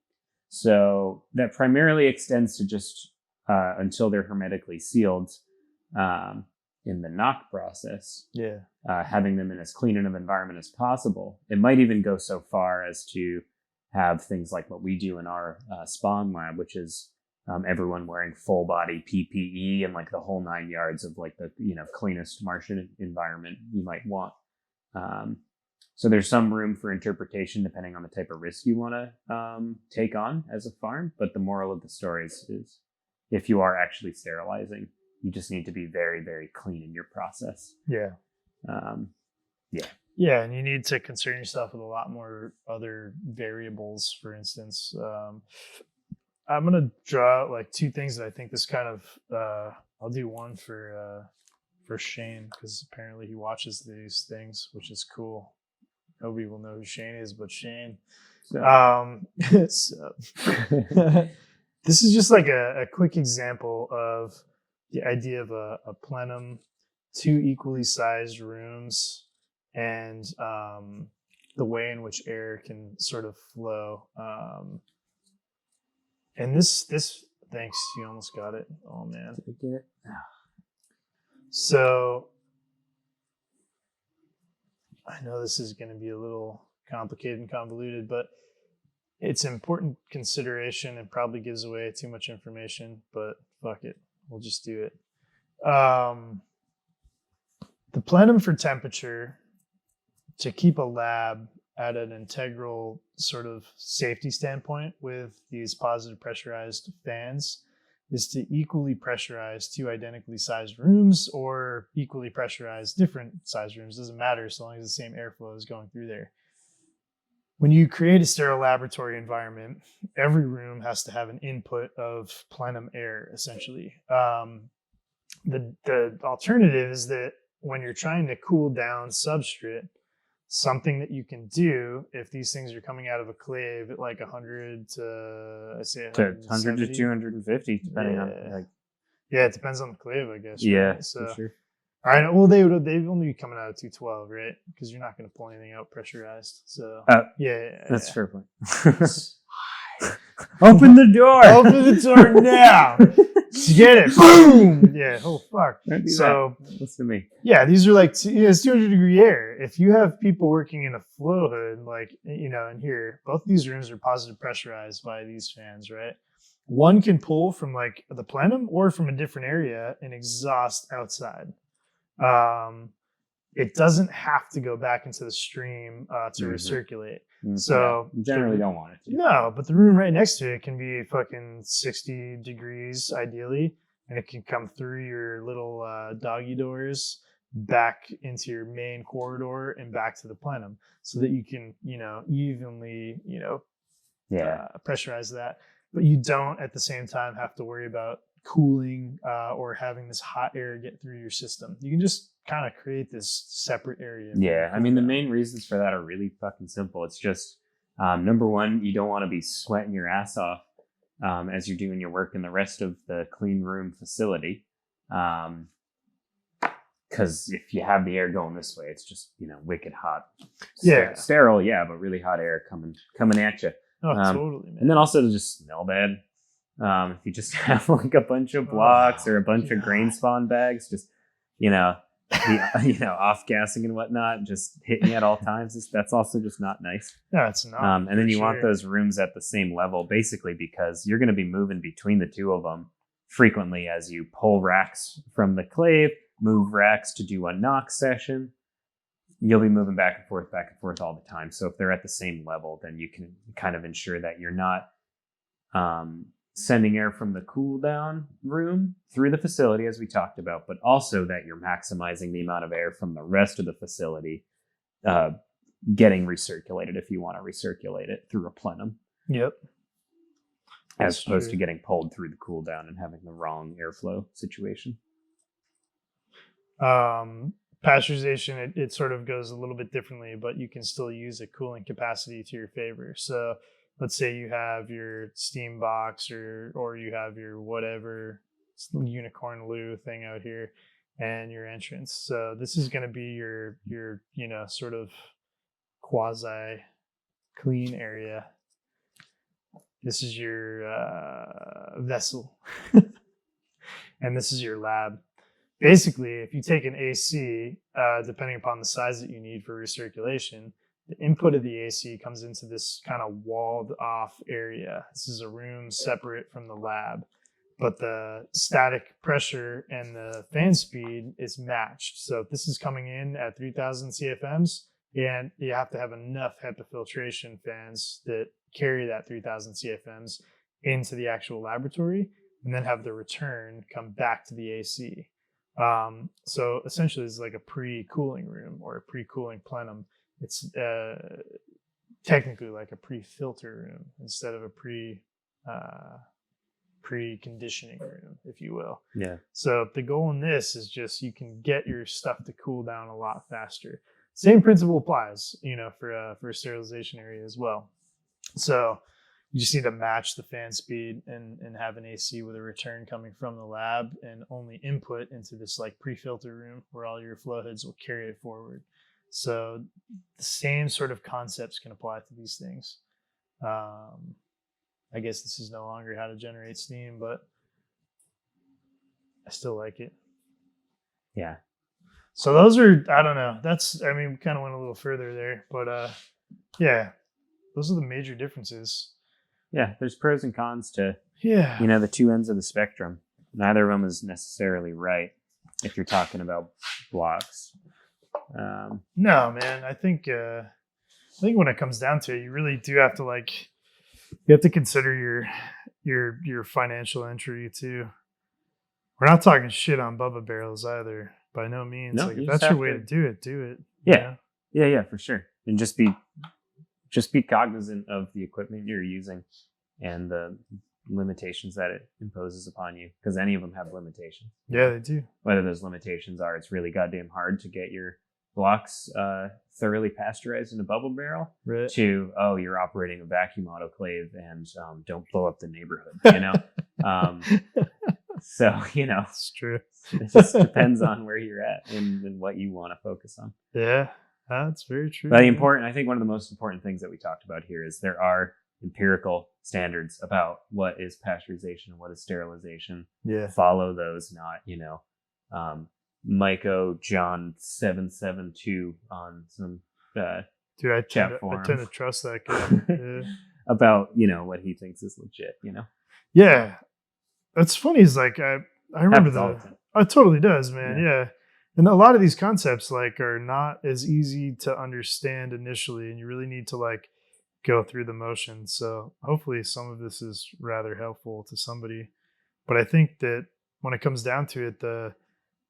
So that primarily extends to just until they're hermetically sealed in the knock process, having them in as clean an environment as possible. It might even go so far as to have things like what we do in our spawn lab, which is everyone wearing full body PPE and like the whole 9 yards of like the cleanest Martian environment you might want. So there's some room for interpretation depending on the type of risk you want to take on as a farm. But the moral of the story is if you are actually sterilizing, you just need to be very, very clean in your process. Yeah. Yeah. Yeah, and you need to concern yourself with a lot more other variables. For instance, I'm gonna draw out like two things that I think this kind of. I'll do one for Shane because apparently he watches these things, which is cool. Nobody will know who Shane is, but Shane. So. So this is just like a quick example of the idea of a plenum, two equally sized rooms, and the way in which air can sort of flow. And this, thanks, you almost got it. Oh man. Did I get it? So I know this is going to be a little complicated and convoluted, but it's important consideration and probably gives away too much information, but fuck it. We'll just do it. The plenum for temperature to keep a lab at an integral sort of safety standpoint with these positive pressurized fans is to equally pressurize two identically sized rooms or equally pressurized different sized rooms. Doesn't matter so long as the same airflow is going through there. When you create a sterile laboratory environment, every room has to have an input of plenum air, essentially. The alternative is that when you're trying to cool down substrate, something that you can do if these things are coming out of a clave at like 100 to, I say 100 to 250, depending on like. Yeah, it depends on the clave, I guess. Yeah, right? So, for sure. All right. Well, they'd only be coming out of 212, right? Because you're not going to pull anything out pressurized. So that's fair point. Open the door. Open the door now. Get it. Boom. Yeah. Oh fuck. So listen to me. Yeah, these are like it's 200 degree air. If you have people working in a flow hood, like in here, both these rooms are positive pressurized by these fans, right? One can pull from like the plenum or from a different area and exhaust outside. It doesn't have to go back into the stream to recirculate. So you generally don't want it to. No, but the room right next to it can be fucking 60 degrees ideally, and it can come through your little doggy doors back into your main corridor and back to the plenum so that you can, evenly, pressurize that. But you don't at the same time have to worry about cooling or having this hot air get through your system. You can just kind of create this separate area. Yeah, I mean, the main reasons for that are really fucking simple. It's just, number one, you don't want to be sweating your ass off as you're doing your work in the rest of the clean room facility. Because if you have the air going this way, it's just, wicked hot. Yeah. Sterile, yeah, but really hot air coming at you. Oh, totally, man. And then also to just smell bad. If you just have like a bunch of blocks or a bunch of grain spawn bags, just, off gassing and whatnot, just hitting at all times. That's also just not nice. No, it's not. And then you want those rooms at the same level, basically, because you're going to be moving between the two of them frequently as you pull racks from the clave, move racks to do a knock session. You'll be moving back and forth all the time. So if they're at the same level, then you can kind of ensure that you're not sending air from the cool down room through the facility, as we talked about, but also that you're maximizing the amount of air from the rest of the facility getting recirculated if you want to recirculate it through a plenum. Yep. As opposed to getting pulled through the cool down and having the wrong airflow situation. Pasteurization, it sort of goes a little bit differently, but you can still use a cooling capacity to your favor. So let's say you have your steam box or you have your whatever unicorn loo thing out here and your entrance. So this is going to be your sort of quasi clean area. This is your vessel and this is your lab. Basically, if you take an AC, depending upon the size that you need for recirculation, the input of the AC comes into this kind of walled off area. This is a room separate from the lab, but the static pressure and the fan speed is matched. So if this is coming in at 3000 CFMs, And you have to have enough HEPA filtration fans that carry that 3000 CFMs into the actual laboratory, and then have the return come back to the AC. So essentially, it's like a pre-cooling room or a pre-cooling plenum. It's technically like a pre-filter room instead of a pre-conditioning room, if you will. Yeah. So the goal in this is just you can get your stuff to cool down a lot faster. Same principle applies, for a sterilization area as well. So you just need to match the fan speed and have an AC with a return coming from the lab and only input into this like pre-filter room where all your flow hoods will carry it forward. So the same sort of concepts can apply to these things. I guess this is no longer how to generate steam, but I still like it. Yeah. So those are, I don't know. We kind of went a little further there, but yeah, those are the major differences. Yeah, there's pros and cons to, yeah, the two ends of the spectrum. Neither of them is necessarily right if you're talking about blocks. No, man. I think when it comes down to it, you really do have to you have to consider your financial entry too. We're not talking shit on Bubba barrels either, by no means. No, if that's your way to do it, do it. Yeah, yeah, for sure. And just be cognizant of the equipment you're using and the limitations that it imposes upon you, because any of them have limitations. Yeah, they do. Whether those limitations are it's really goddamn hard to get your blocks thoroughly pasteurized in a bubble barrel, right, to you're operating a vacuum autoclave and don't blow up the neighborhood, so it's true. It just depends on where you're at and what you want to focus on. Yeah, that's very true. But I think one of the most important things that we talked about here is there are empirical standards about what is pasteurization and what is sterilization. Yeah. Follow those, not, Myco John 772 on some dude, I chat tend forum. to trust that guy. Yeah. About, what he thinks is legit, Yeah. That's funny is I remember it totally does, man. Yeah. And a lot of these concepts are not as easy to understand initially, and you really need to go through the motions. So hopefully some of this is rather helpful to somebody. But I think that when it comes down to it, the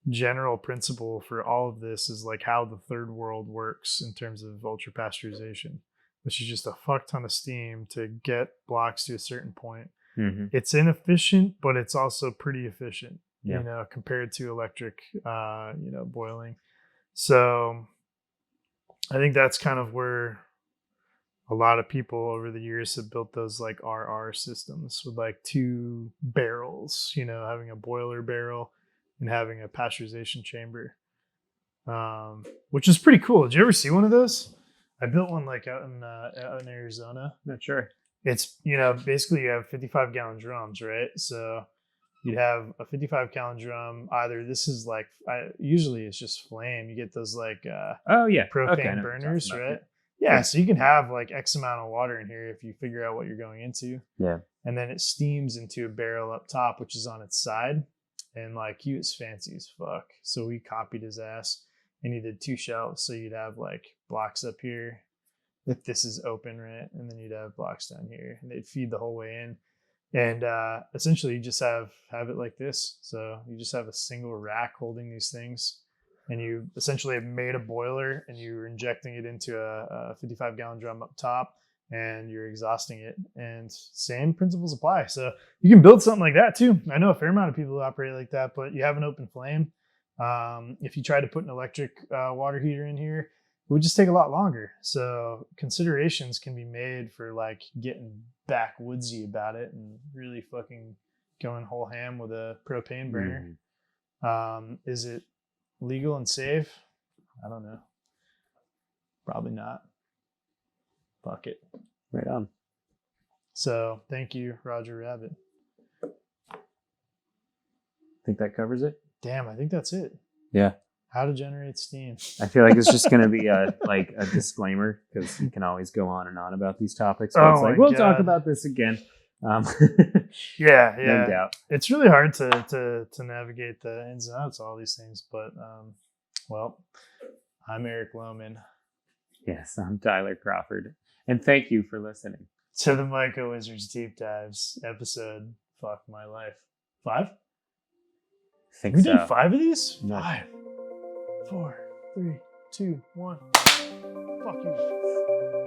general principle for all of this is how the third world works in terms of ultra pasteurization, which is just a fuck ton of steam to get blocks to a certain point. Mm-hmm. It's inefficient, but it's also pretty efficient, Yeah. compared to electric, boiling. So I think that's kind of where a lot of people over the years have built those RR systems with 2 barrels, having a boiler barrel and having a pasteurization chamber, which is pretty cool. Did you ever see one of those? I built one out in Arizona. Not sure. It's, basically you have 55-gallon drums, right? So you'd have a 55-gallon drum. Either this is usually it's just flame. You get those propane burners, right? Yeah, so you can have X amount of water in here if you figure out what you're going into. Yeah. And then it steams into a barrel up top, which is on its side. And he was fancy as fuck. So we copied his ass, and he did 2 shelves. So you'd have blocks up here if this is open, right? And then you'd have blocks down here, and they'd feed the whole way in. And essentially you just have it like this. So you just have a single rack holding these things, and you essentially have made a boiler, and you're injecting it into a 55-gallon drum up top, and you're exhausting it. And same principles apply. So you can build something like that too. I know a fair amount of people who operate like that, but you have an open flame. If you try to put an electric water heater in here, it would just take a lot longer. So considerations can be made for getting backwoodsy about it and really fucking going whole ham with a propane burner. Mm-hmm. Is it legal and safe? I don't know. Probably not. Fuck it. Right on. So thank you, Roger Rabbit. Think that covers it? Damn, I think that's it. Yeah. How to generate steam. I feel like it's just going to be a disclaimer, because you can always go on and on about these topics. But we'll talk about this again. Yeah. No doubt. It's really hard to navigate the ins and outs of all these things. But, I'm Erik Lohman. Yes, I'm Tyler Crawford. And thank you for listening. To the MycoWizards Deep Dives episode. Fuck my life. 5? I think We so. did 5 of these? No. 5, 4, 3, 2, 1. Fuck you.